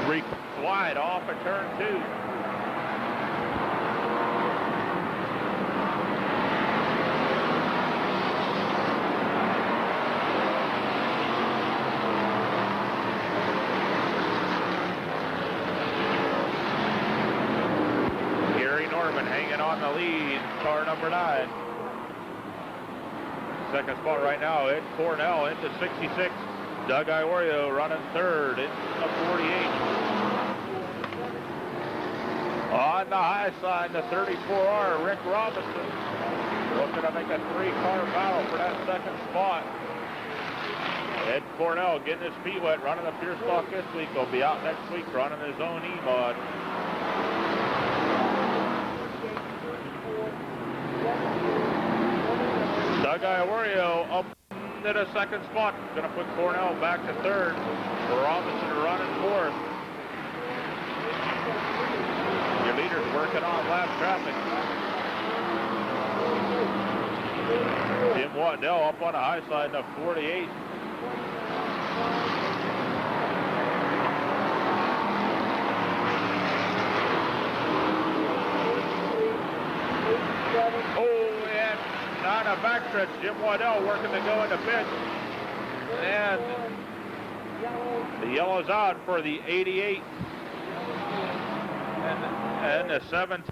Three wide off at turn 2. The lead, car number 9. Second spot right now, Ed Cornell into 66. Doug Iorio running third into 48. On the high side, the 34R, Rick Robinson looking to make a 3-car battle for that second spot. Ed Cornell getting his feet wet, running the Pure Stock this week. He'll be out next week running his own E-Mod. Doug Iorio up to the second spot. Going to put Cornell back to third. Robinson running fourth. Your leader's working on lap traffic. Jim Waddell up on the high side of 48. Oh, and on a backstretch, Jim Waddell working to go into pit. And the yellow's out for the 88 and the 17.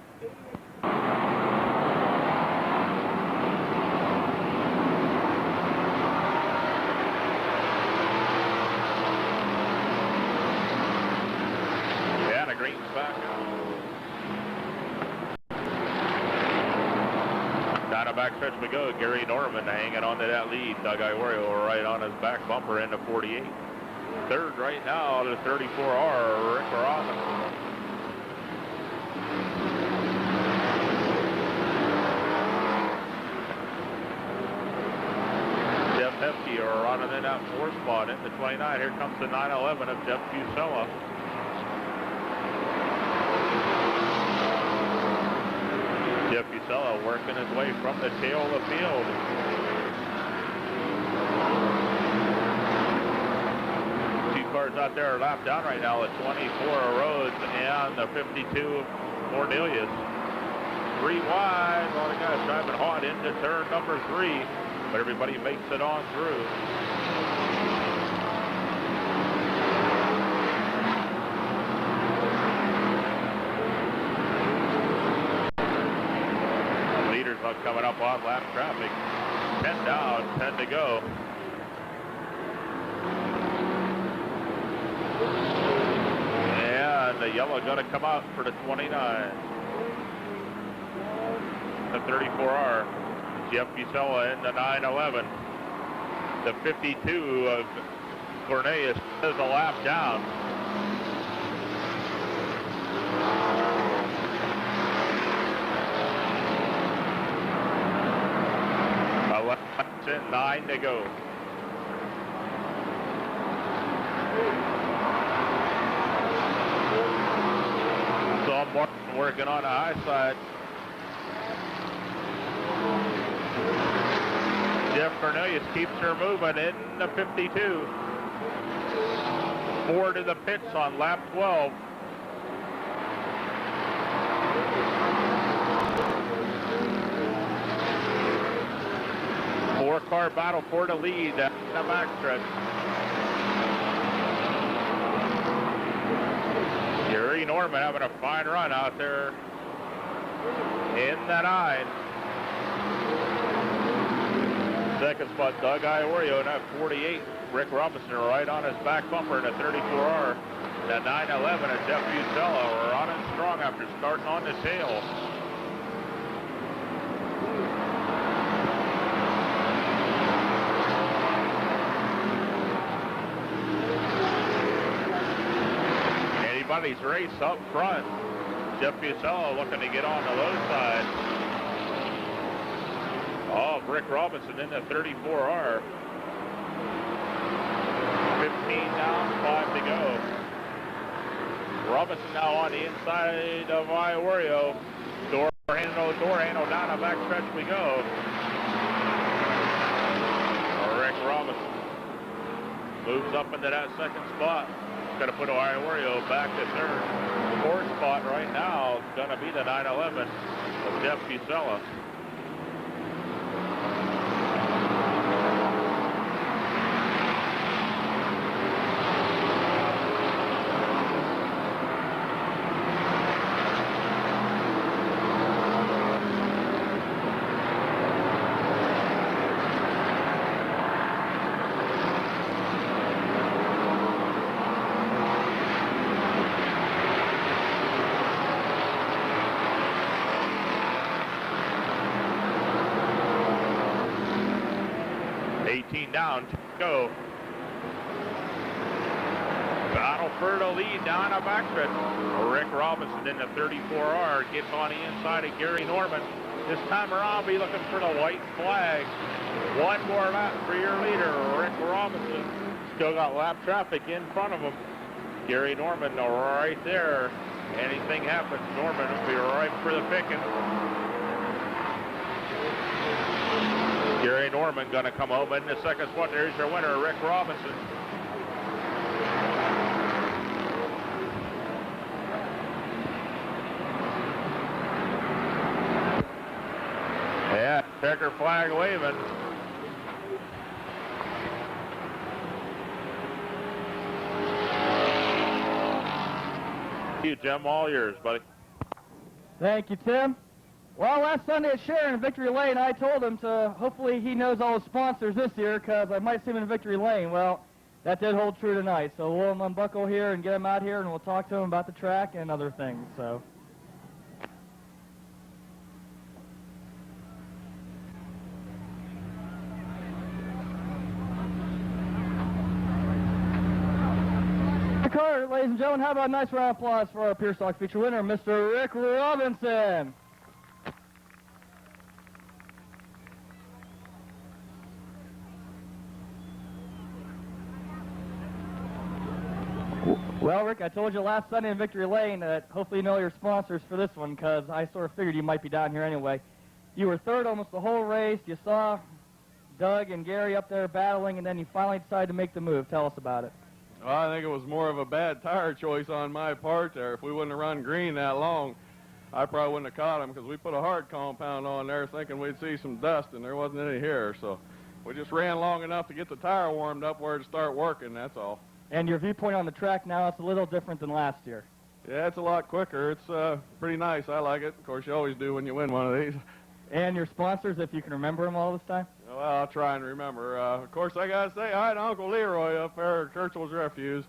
Yeah, the green's back. Down a backstretch we go. Gary Norman hanging on to that lead. Doug Iorio right on his back bumper into 48. Third right now, the 34R, Rick Robinson. Jeff Hefke are running in that 4th spot into 29. Here comes the 911 of Jeff Fusella. Jeff Fusella working his way from the tail of the field. Two cars out there are lapped down right now, the 24 Rhodes and the 52 Cornelius. 3 wide, a lot of guys driving hard into turn number 3, but everybody makes it on through. Coming up on lap traffic. 10 down, 10 to go. And the yellow going to come out for the 29. The 34R. Jeff Busella in the 911. The 52 of Cornelius is a lap down. In 9 to go. So Martin working on the high side. Jeff Cornelius keeps her moving in the 52. 4 to the pits on lap 12. Four-car battle for the lead at the backstretch. Gary Norman having a fine run out there in the 9. Second spot, Doug Iorio in that 48. Rick Robinson right on his back bumper in a 34R. The 911 and Jeff Busella are on and strong after starting on the tail. Anybody's race up front. Jeff Busella looking to get on the low side. Oh, Rick Robinson in the 34R. 15 down, 5 to go. Robinson now on the inside of Iorio. Door handle down the back stretch we go. Rick Robinson moves up into that second spot. Going to put Iorio back to third. Fourth spot right now is going to be the 911 of Jeff Busella. Down to go. Battle for the lead down a backstretch. Rick Robinson in the 34R gets on the inside of Gary Norman. This time around, be looking for the white flag. One more lap for your leader, Rick Robinson. Still got lap traffic in front of him. Gary Norman right there. Anything happens, Norman will be right for the picking. Gary Norman going to come home in the second spot. There's your winner, Rick Robinson. Yeah, checker flag waving. Thank you, Jim. All yours, buddy. Thank you, Tim. Well, last Sunday at Sharon in Victory Lane, I told him to hopefully he knows all his sponsors this year because I might see him in Victory Lane. Well, that did hold true tonight. So we'll unbuckle here and get him out here, and we'll talk to him about the track and other things. So. Ladies and gentlemen, how about a nice round of applause for our Pure Stock feature winner, Mr. Rick Robinson. Well, Rick, I told you last Sunday in Victory Lane that hopefully you know your sponsors for this one because I sort of figured you might be down here anyway. You were third almost the whole race. You saw Doug and Gary up there battling, and then you finally decided to make the move. Tell us about it. Well, I think it was more of a bad tire choice on my part there. If we wouldn't have run green that long, I probably wouldn't have caught him because we put a hard compound on there thinking we'd see some dust, and there wasn't any here. So we just ran long enough to get the tire warmed up where to start working, that's all. And your viewpoint on the track now, it's a little different than last year. Yeah, it's a lot quicker. It's pretty nice. I like it. Of course, you always do when you win one of these. And your sponsors, if you can remember them all this time? Well, I'll try and remember. Of course, I got to say hi to Uncle Leroy up there at Churchill's Refuse.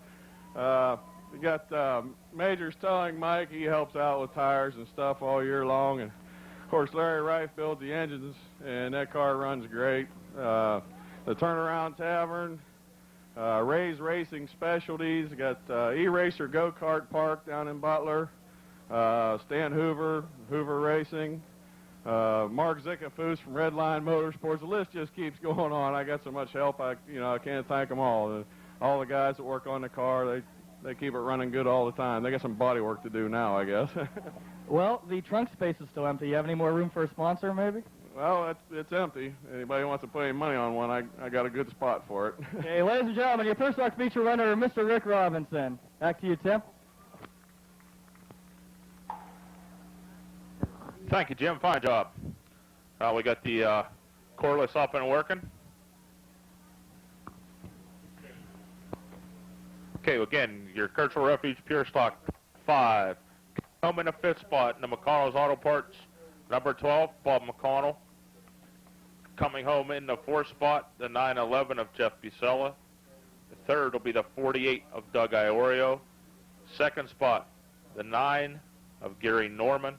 We got Major's Towing Mike. He helps out with tires and stuff all year long. And, of course, Larry Wright builds the engines, and that car runs great. The Turnaround Tavern, Ray's Racing Specialties. We got E-Racer Go-Kart Park down in Butler. Stan Hoover, Hoover Racing. Mark Zickafoos from Redline Motorsports. The list just keeps going on. I got so much help, I can't thank them all. All the guys that work on the car, they keep it running good all the time. They got some body work to do now, I guess. Well, the trunk space is still empty. You have any more room for a sponsor, maybe? Well, it's empty. Anybody wants to put any money on one, I got a good spot for it. Okay, ladies and gentlemen, your first stock feature runner, Mr. Rick Robinson. Back to you, Tim. Thank you, Jim. Fine job. We got the cordless up and working. Okay, again, your Kirchhoff Refuge Pure Stock 5. Home in the 5th spot, the McConnell's Auto Parts, number 12, Bob McConnell. Coming home in the 4th spot, the 911 of Jeff Busella. The 3rd will be the 48 of Doug Iorio. 2nd spot, the 9 of Gary Norman.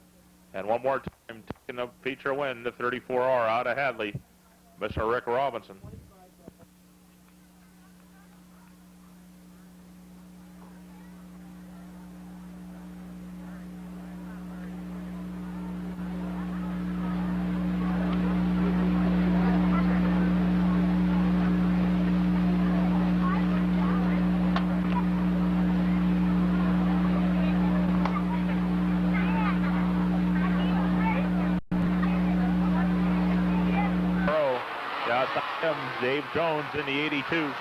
And one more time, taking the feature win, the 34R out of Hadley, Mr. Rick Robinson. Dave Jones in the 82,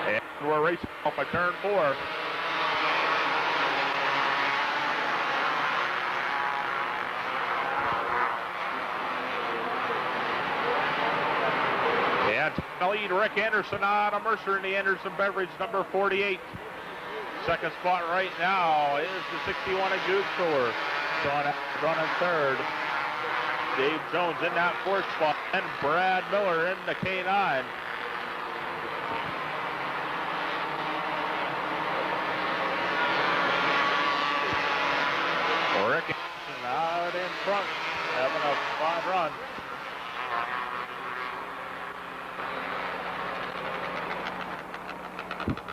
and we're racing off a turn 4. And the lead, Rick Anderson out of Mercer in the Anderson Beverage, number 48. 2nd spot right now is the 61 at Goose Store. Sean running 3rd. Dave Jones in that 4th spot, and Brad Miller in the K9. Rick Anderson out in front, having a fine run.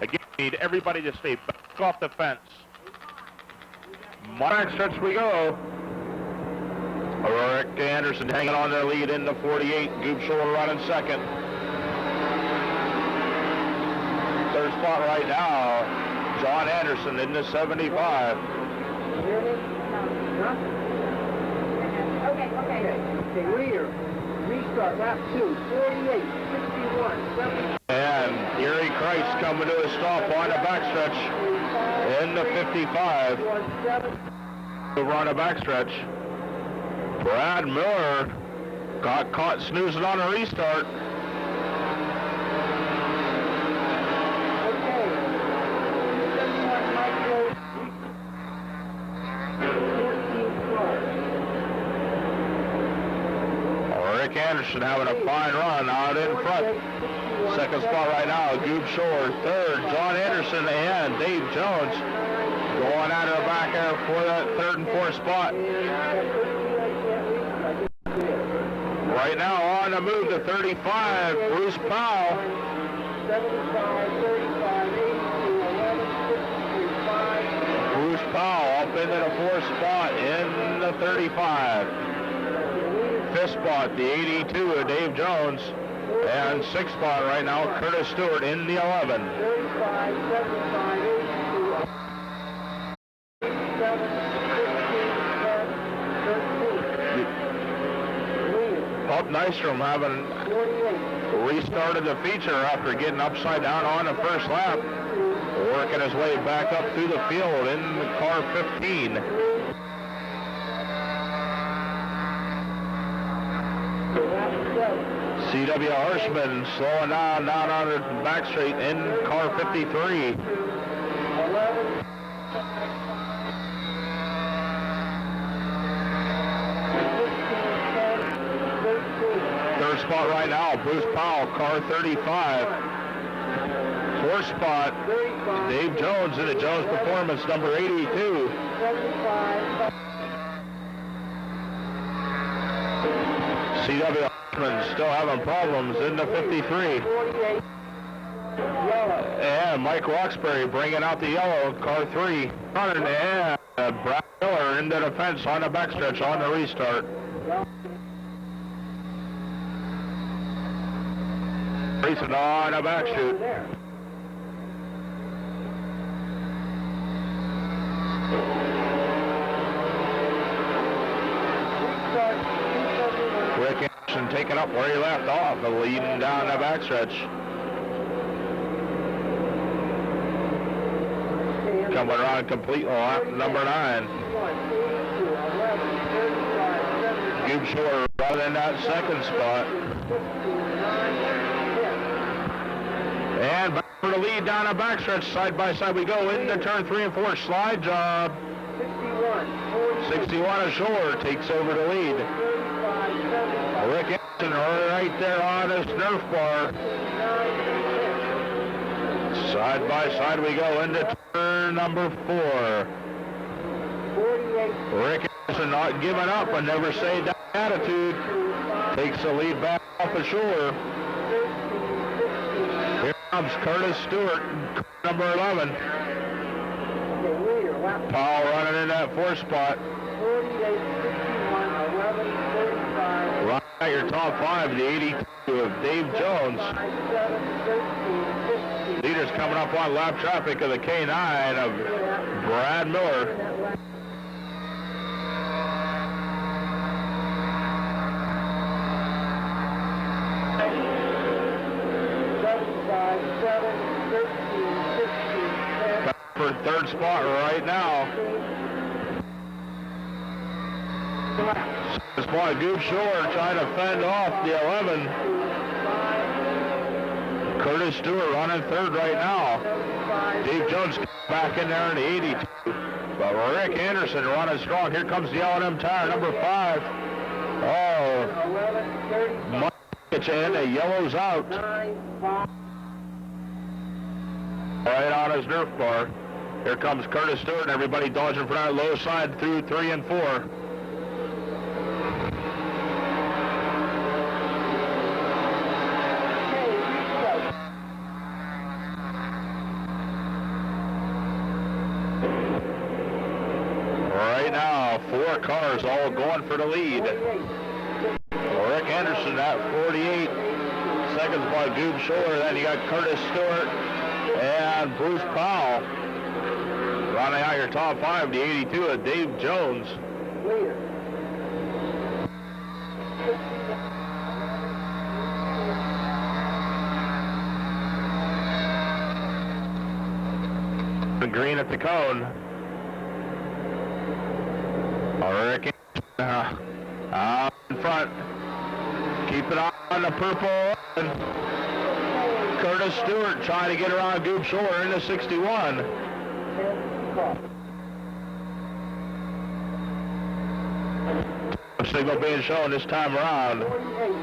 Again, need everybody to stay back off the fence. Back stretch we go. Rick Anderson hanging on their lead in the 48. Goob Shore running 2nd. 3rd spot right now, John Anderson in the 75. Okay, leader. Restart, lap 2, 48, 61, 70. And Gary Christ coming to a stop on the backstretch in the 55. Over on the backstretch. Brad Miller got caught snoozing on a restart. Rick Anderson having a fine run out in front. 2nd spot right now, Goob Shore. 3rd, John Anderson and Dave Jones going out of the back there for that 3rd and 4th spot. Right now on the move to 35, Bruce Powell. 75, 35, 82, 11, 63, 5. Bruce Powell up into the 4th spot in the 35. 5th spot, the 82 of Dave Jones. And 6th spot right now, Curtis Stewart in the 11. 35, 75, 82, 7, 15, 10, 13. Bob Nystrom having restarted the feature after getting upside down on the 1st lap. Working his way back up through the field in the car 15. C.W. Hirschman slowing down on the back straight in car 53. 3rd spot right now, Bruce Powell, car 35. Fourth spot, 35, Dave Jones in the Jones Performance, number 82. 75, CW Hoffman still having problems in the 53. 48, yellow. And Mike Roxbury bringing out the yellow, car 3. And Brad Miller into the fence on the backstretch on the restart. Racing on a back chute. There. Rick Anderson taking up where he left off, leading down the backstretch. Coming around complete lap number 9. Goob Shore right in that second spot. And back for the lead down the backstretch, side by side we go into turn 3 and 4. Slide job. 61 ashore takes over the lead. Rick Anderson right there on his Nerf bar. Side by side we go into turn number 4. Rick Anderson not giving up and never say that attitude. Takes the lead back off the shore. Here comes Curtis Stewart, number 11. Powell running in that 4th spot. 48, 61, 11, 35. Right at your top 5, the 82 of Dave Jones. 5, 7, 13, 15. Leaders coming up on lap traffic of the K9 of Brad Miller. For third spot right now. Second spot, Goob Shore trying to fend off the 11. Curtis Stewart running third right now. Dave Jones back in there in the 82. But Rick Anderson running strong. Here comes the L&M tire, number 5. Oh, Mike gets in, the yellow's out. Right on his Nerf bar. Here comes Curtis Stewart and everybody dodging for that low side through 3 and 4. Right now, 4 cars all going for the lead. Rick Anderson at 48. Seconds by Goob Shore. Then you got Curtis Stewart and Bruce Powell. Rounding out your top 5, the 82 of Dave Jones. The green at the cone. Rick out in front. Keep it on the purple. Curtis Stewart trying to get around Goob Shore into 61. Signal being shown this time around.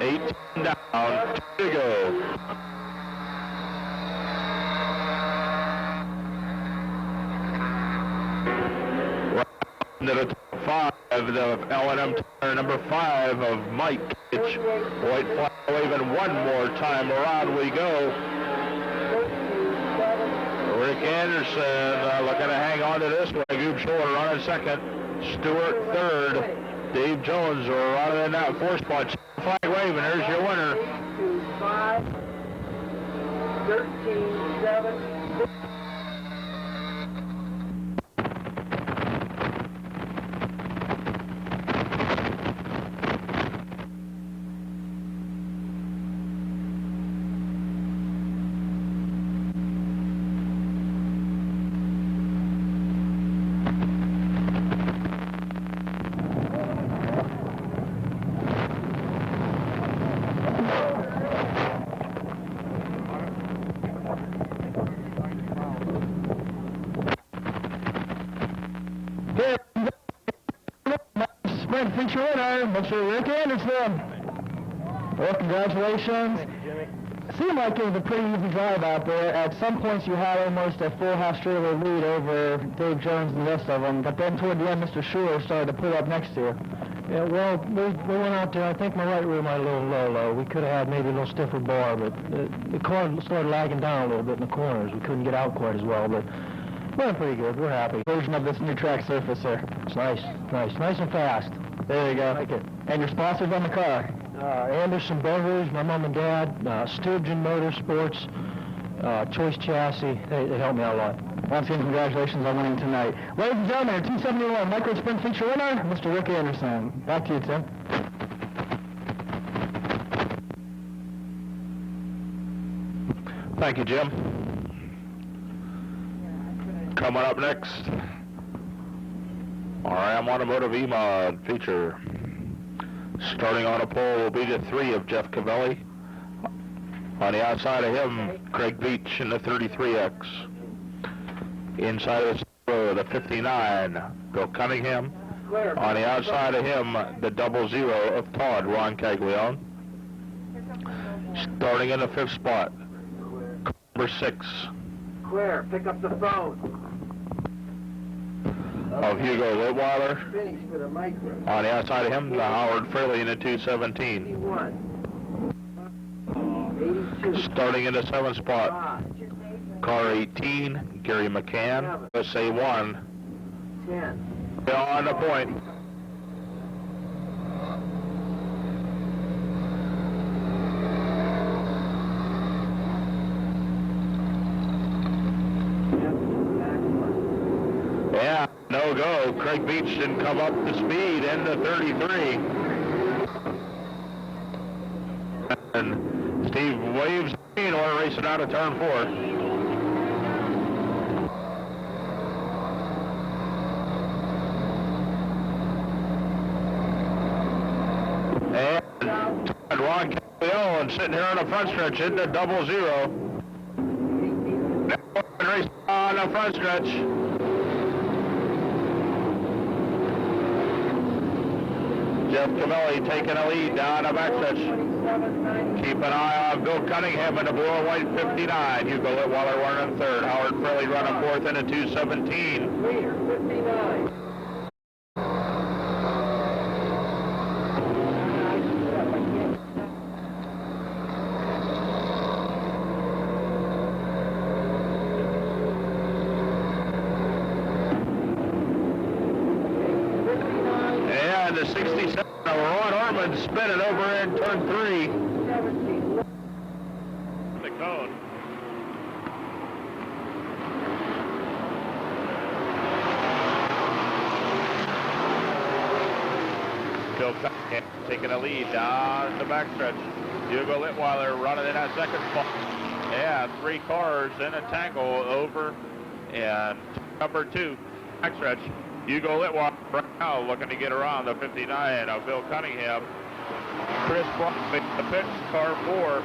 18 down, 2 to go. Right into the top 5, the L&M tire, number 5 of Mike Kitch. White flag waving one more time. Around we go. Rick Anderson looking to hang on to this one. Goob Shore running second. Stewart third. Dave Jones running in that 4th spot. Flag waving. There's your winner. 5, 13, 7. Feature winner, Mr. Rick Anderson. Well, congratulations. It seemed like it was a pretty easy drive out there. At some points you had almost a full half straightaway lead over Dave Jones and the rest of them, but then toward the end Mr. Schuler started to pull up next to you. Yeah, well, we went out there. I think my right rear might have a little low. We could have had maybe a little stiffer bar, but the car started lagging down a little bit in the corners. We couldn't get out quite as well, but went pretty good. We're happy. Version of this new track surface here. It's nice and fast. There you go. Like it. And your sponsors on the car? Anderson Beverage, my mom and dad, Sturgeon Motorsports, Choice Chassis. They helped me out a lot. Once again, congratulations on winning tonight. Ladies and gentlemen, 271 Micro Sprint feature winner, Mr. Rick Anderson. Back to you, Tim. Thank you, Jim. Coming up next, RM Automotive E-Mod feature. Starting on a pole will be the 3 of Jeff Cavelli. On the outside of him, Craig Beach in the 33X. Inside of the 59, Bill Cunningham. On the outside of him, the 00 of Todd, Ron Caglione. Starting in the 5th spot, number 6. Clear, pick up the phone. Of Hugo Litweiler. Finish for the micro. On the outside of him, the Howard Fraley in the 217. 81. 82. Starting in the 7th spot, car 18, Gary McCann, USA 1. 10. On the point. Yeah, no go. Craig Beach didn't come up to speed in the 33. And Steve waves in or racing out of turn 4. And Ron Caglione sitting here on the front stretch in the 00. Race on the front stretch. Jeff Cavelli taking a lead down the backstretch. Keep an eye on Bill Cunningham in the blue and white 59. Hugo Litweiler running 3rd. Howard Fraley running 4th in the 217. Clear, 59. And the 67 of Ron Orman spinning over in turn 3. The cone. Bill Cunningham taking a lead down the backstretch. Hugo Litweiler running in that 2nd spot. Yeah, 3 cars in a tangle over and number 2 backstretch. Hugo Litweiler right now looking to get around the 59 of Bill Cunningham. Chris Brock makes the pit, car 4.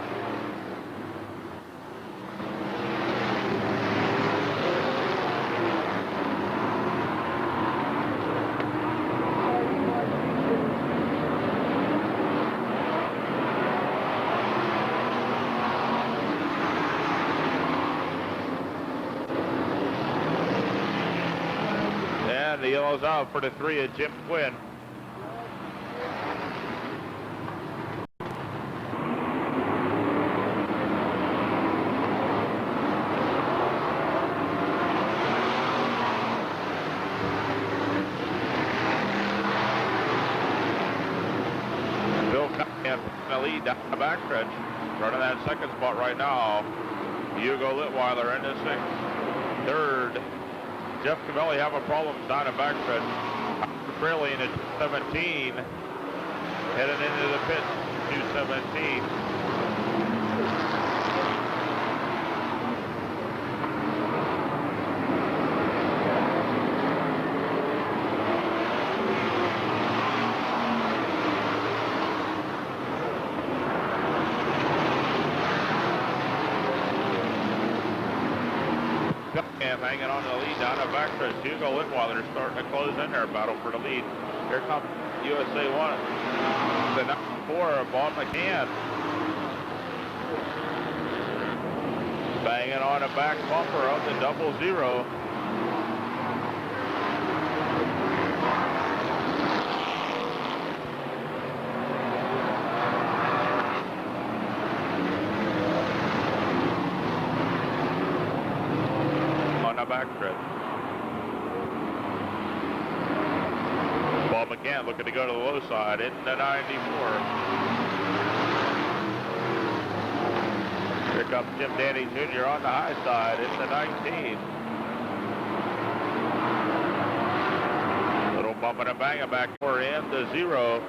And the yellow's out for the 3 of Jim Quinn. Bill Cunningham in the lead down the backstretch. Running that 2nd spot right now. Hugo Litweiler in the 6th. 3rd, Jeff Cavelli having problems down the backstretch. Fraley in the 217. Heading into the pit, 217. Hanging on to the lead down the backstretch. Hugo Litweiler starting to close in there, battle for the lead. Here comes USA 1. The number 4 of Bob McCann. banging on a back bumper of the 00. On the backstretch. Bob McCann looking to go to the low side in the 94. Here comes Jim Danny Jr. on the high side in the 19. Little bump and a bang back door in the 0.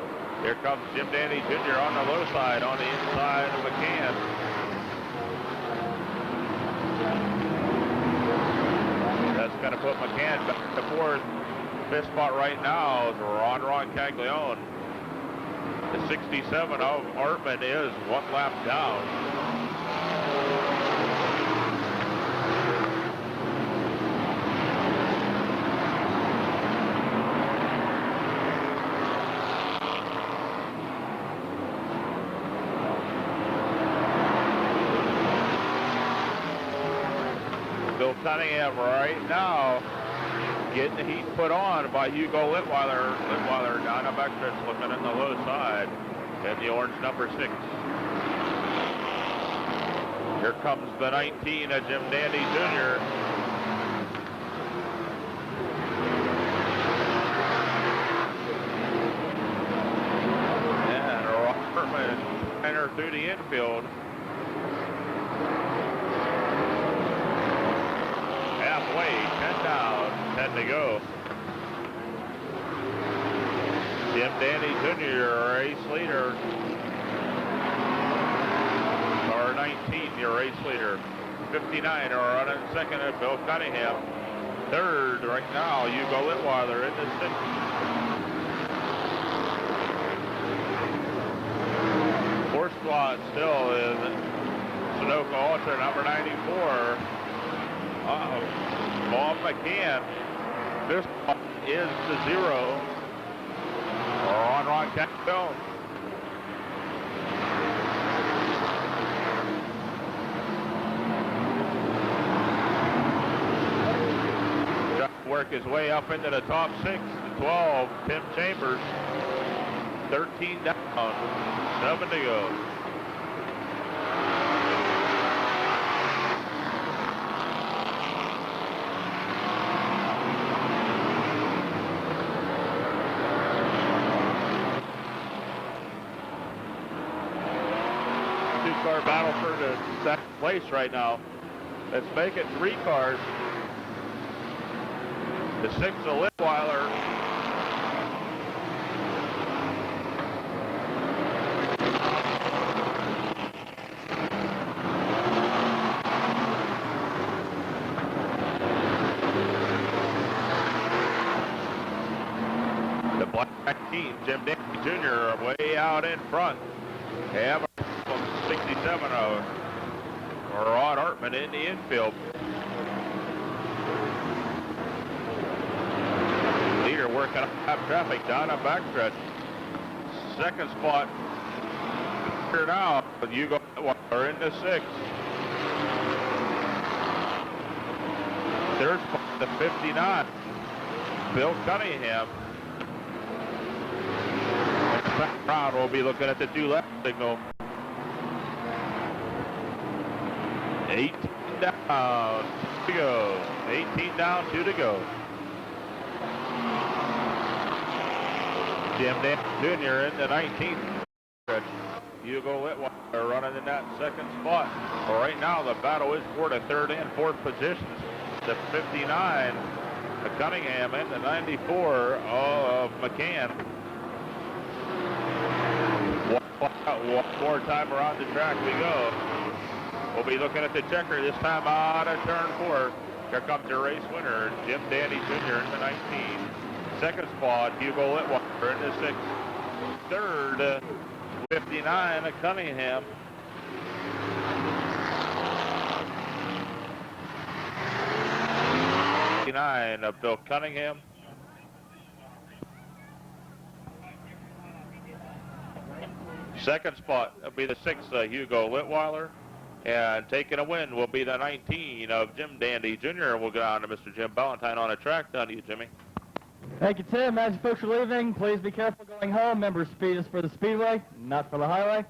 Here comes Jim Danny Jr. on the low side on the inside of McCann. That's going to put McCann back to fourth. Fifth spot right now is Ron Caglione. The 67 of Artman is one lap down. Bill Cunningham right now getting the heat put on by Hugo Litweiler. Litweiler down a backstretch looking in the low side in the orange number 6. Here comes the 19 of Jim Dandy Jr. And Robert enter through the infield. Halfway, 10 down, 10 to go. Jim Dandy Jr., race leader. Or 19, your race leader. 59 are running second at Bill Cunningham. Third right now, Hugo Litweiler in the 6th. Fourth spot still is Sunoco Ultra number 94. Bob McCann. This is the 0. On Ron Caglione. Trying to work his way up into the top 6. The 12, Tim Chambers. 13 down, 7 to go. Two-car battle for the second place right now. Let's make it 3 cars. The 6 of Litweiler. The black team, Jim Dandy Jr. way out in front. Have 67 of Rod Hartman in the infield. Leader working up traffic down a backstretch. Second spot here now with Hugo Litweiler in the 6th. Third spot, the 59, Bill Cunningham. Second round, we'll be looking at the 2 left signal. 18 down, 2 to go. 18 down, 2 to go. Jim Dandy Jr. in the 19th. Hugo Litweiler running in that second spot. Well, right now, the battle is for the 3rd and 4th positions. The 59 of Cunningham and the 94 of McCann. One more time around the track we go. We'll be looking at the checker this time out of turn 4. Here comes the race winner, Jim Dandy Jr. in the 19. Second spot, Hugo Litweiler in the 6th. Third, 59 of Cunningham. Of Bill Cunningham. Second spot will be the 6th, Hugo Litweiler. And taking a win will be the 19 of Jim Dandy Jr. We'll go on to Mr. Jim Ballantyne on the track. Down to you, Jimmy. Thank you, Tim. As you folks are leaving, please be careful going home. Remember, speed is for the Speedway, not for the highway.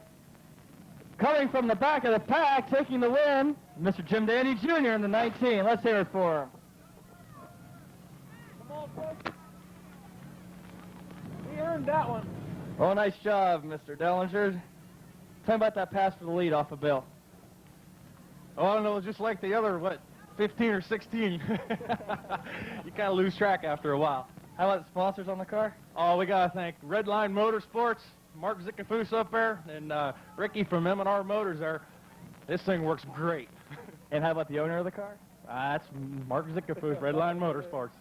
Coming from the back of the pack, taking the win, Mr. Jim Dandy Jr. in the 19. Let's hear it for him. Come on, folks. He earned that one. Oh, nice job, Mr. Dellinger. Tell me about that pass for the lead off of Bill. Oh, I don't know, just like the other, 15 or 16. You kind of lose track after a while. How about the sponsors on the car? Oh, we got to thank Redline Motorsports, Mark Zickafoose up there, and Ricky from M&R Motors there. This thing works great. And how about the owner of the car? That's Mark Zickafoose, Redline Motorsports.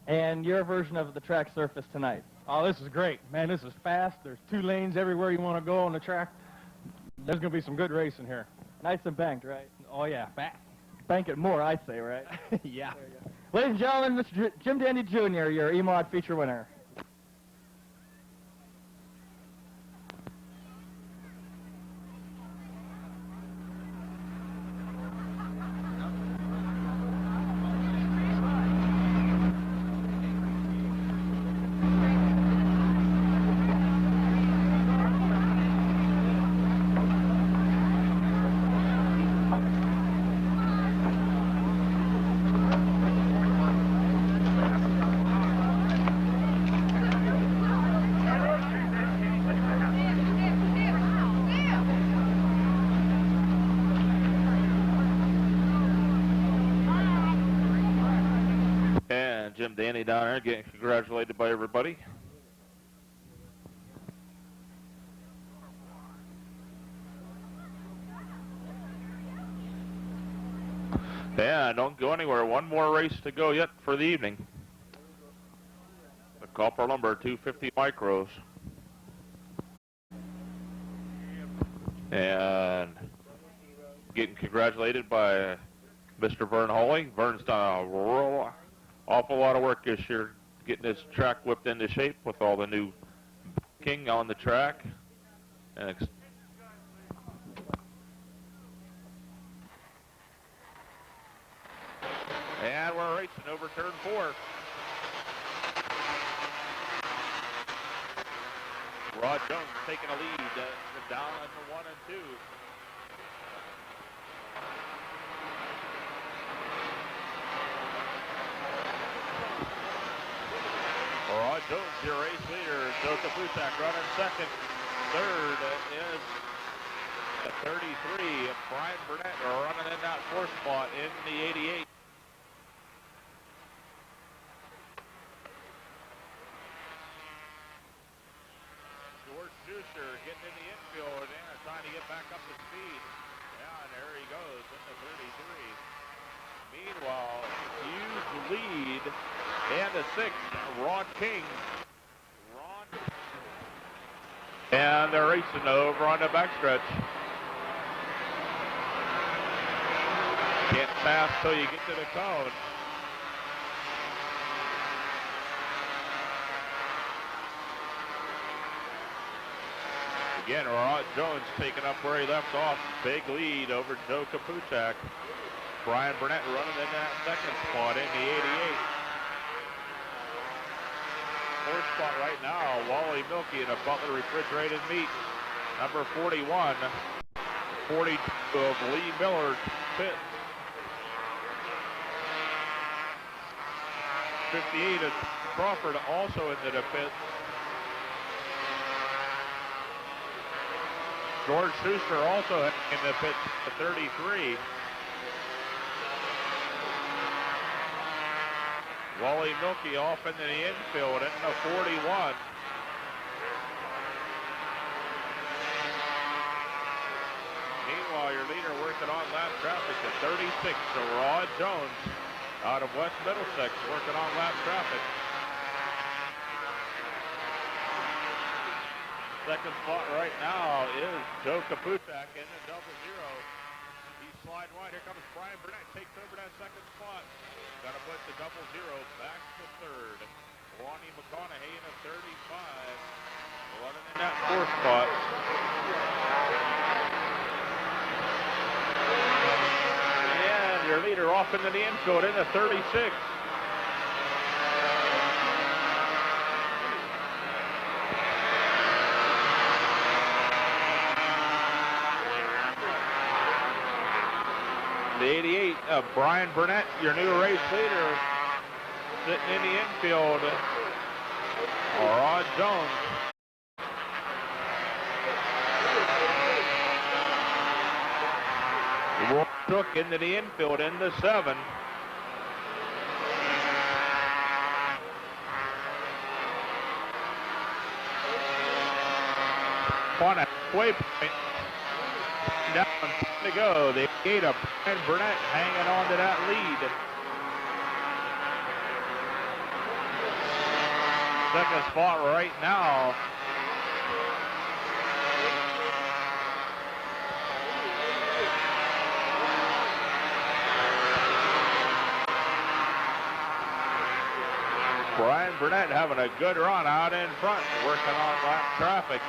And your version of the track surface tonight? Oh, this is great. Man, this is fast. There's 2 lanes everywhere you want to go on the track. There's going to be some good racing here. Nice and banked, right? Oh, yeah, fast. Bank it more, I'd say, right? Yeah. Ladies and gentlemen, Mr. Jim Dandy Jr., your E-Mod feature winner. Jim Danny down there getting congratulated by everybody. Yeah, don't go anywhere. One more race to go yet for the evening. The copper lumber 250 micros. And getting congratulated by Mr. Vern Hawley. Vern's done a awful lot of work this year getting this track whipped into shape with all the new king on the track. And we're racing over turn 4. Rod Jones taking a lead down into 1 and 2. Rod Jones, your race leader. Joseph Lutak running second. Third is the 33. Brian Burnett running in that 4th spot in the 88. George Schuster getting in the infield and trying to get back up to speed. Yeah, and there he goes in the 33. Meanwhile, huge lead and the 6th, Ron King. And they're racing over on the backstretch. Can't pass till you get to the cone. Again, Rod Jones taking up where he left off. Big lead over Joe Kapuchak. Brian Burnett running in that 2nd spot in the 88. 4th spot right now, Wally Milky in a Butler Refrigerated Meat. Number 41, 42 of Lee Miller pits. 58 of Crawford also into the pits. George Schuster also in the pits at 33. Wally Milky off into the infield in the 41. Meanwhile, your leader working on lap traffic at 36. So Rod Jones out of West Middlesex working on lap traffic. 2nd spot right now is Joe Kapuchak in the 00. He's sliding wide. Here comes Brian Burnett. Takes over that 2nd spot. Got to put the 00 back to 3rd. Ronnie McConaughey in a 35. Running in that 4th spot. off into the infield in the 36. The 88, Brian Burnett, your new race leader, sitting in the infield. Rod Jones. Roy Shook into the infield in the 7. On a halfway point. Down to go. The 8 of Brian Burnett hanging on to that lead. Second spot right now. Brian Burnett having a good run out in front, working on lap traffic.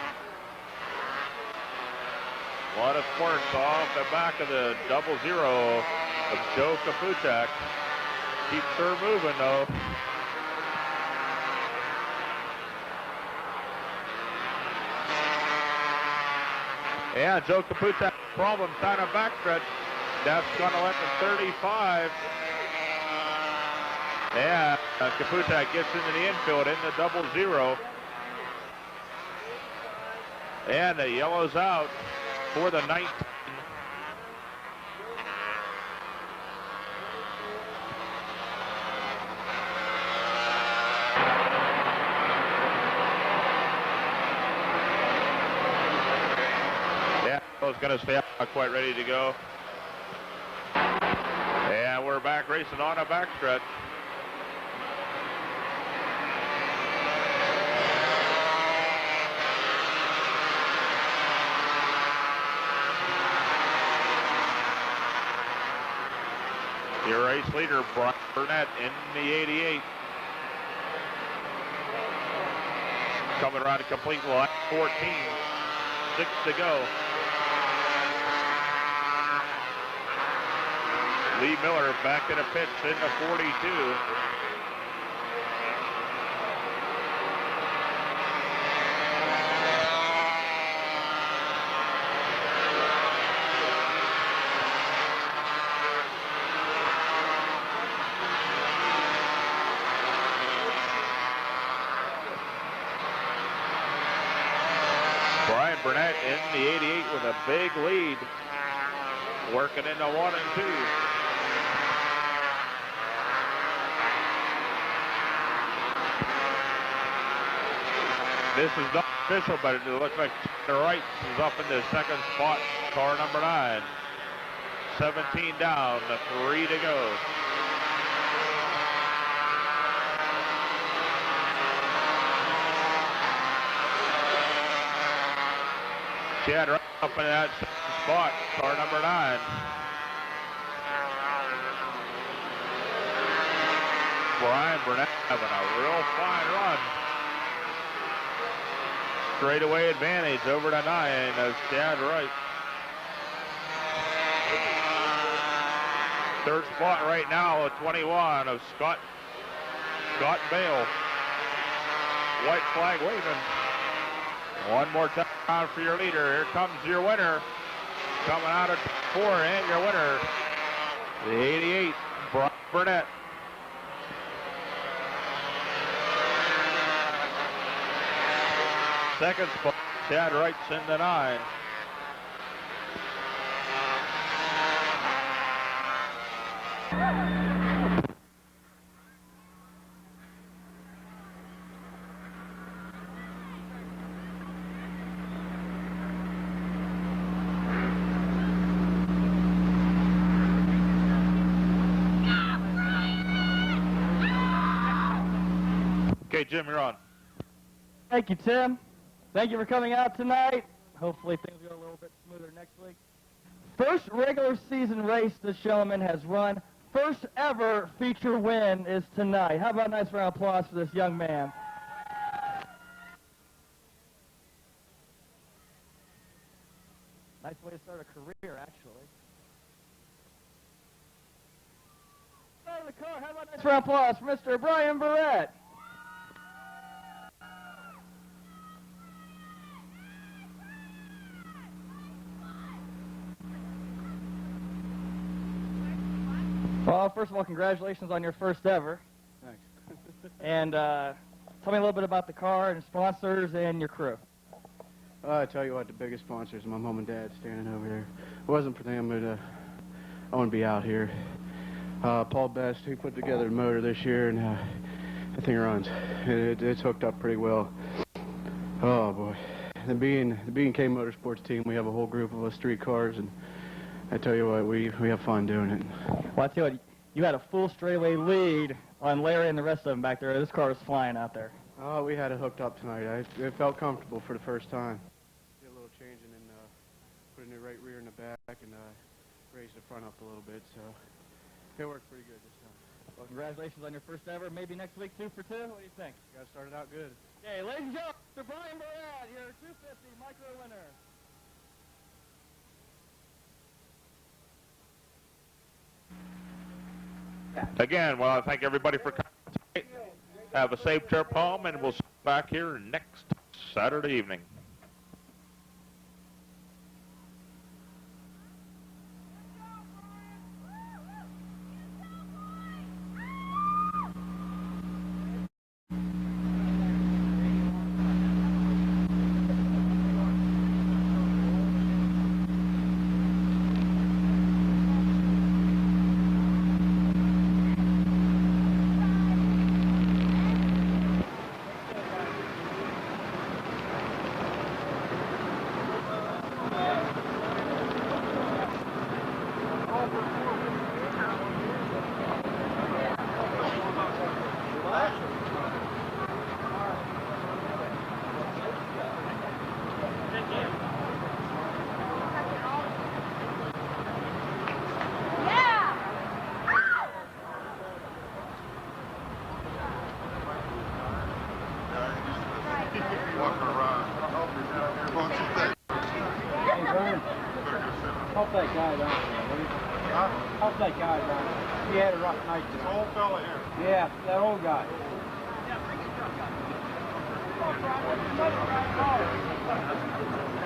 A lot of sparks off the back of the 00 of Joe Kapuchak. Keeps her moving though. Yeah, Joe Kapuchak problem down a backstretch. That's going to let the 35. Yeah, Kapuchak gets into the infield in the 00. And the yellow's out for the 19. Yeah, I was going to stay up, not quite ready to go. And we're back racing on a backstretch. Your race leader, Brian Burnett, in the 88. Coming around to complete lap 14. 6 to go. Lee Miller back in a pits in the 42. Burnett in the 88 with a big lead, working into 1 and 2. This is not official, but it looks like the right is up in the second spot, car number 9. 17 down, 3 to go. Chad right up in that spot, car number 9. Brian Burnett having a real fine run. Straightaway advantage over to 9 of Chad Wright. Third spot right now at 21 of Scott Bale. White flag waving. One more time for your leader. Here comes your winner. Coming out at 4 and your winner, the 88, Brian Burnett. Second spot, Chad Wright's in the 9. Okay, Jim, you're on. Thank you, Tim. Thank you for coming out tonight. Hopefully things go a little bit smoother next week. First regular season race this gentleman has run. First ever feature win is tonight. How about a nice round of applause for this young man? Nice way to start a career, actually. car. How about a nice round of applause for Mr. Brian Barrett? Well, first of all, congratulations on your first ever. Thanks. And tell me a little bit about the car and sponsors and your crew. I tell you what, the biggest sponsors are my mom and dad standing over there. If it wasn't for them, I wouldn't be out here. Paul Best, he put together the motor this year, and the thing runs. It's hooked up pretty well. Oh boy, the B&K Motorsports team, we have a whole group of us street cars, and I tell you what, we have fun doing it. Well, I tell you what, you had a full straightaway lead on Larry and the rest of them back there. This car was flying out there. Oh, we had it hooked up tonight. It felt comfortable for the first time. Did a little changing and put a new right rear in the back and raised the front up a little bit, so it worked pretty good this time. Well, congratulations on your first ever. Maybe next week 2 for 2. What do you think? Got started out good. Okay, ladies and gentlemen, Mr. Brian Barrett, your 250 micro winner. Again, well, I thank everybody for coming tonight. Have a safe trip home, and we'll see you back here next Saturday evening. Help that guy down. Help that guy down. He had a rough night today. Old fella here. Yeah, that old guy. Yeah, bring his truck up.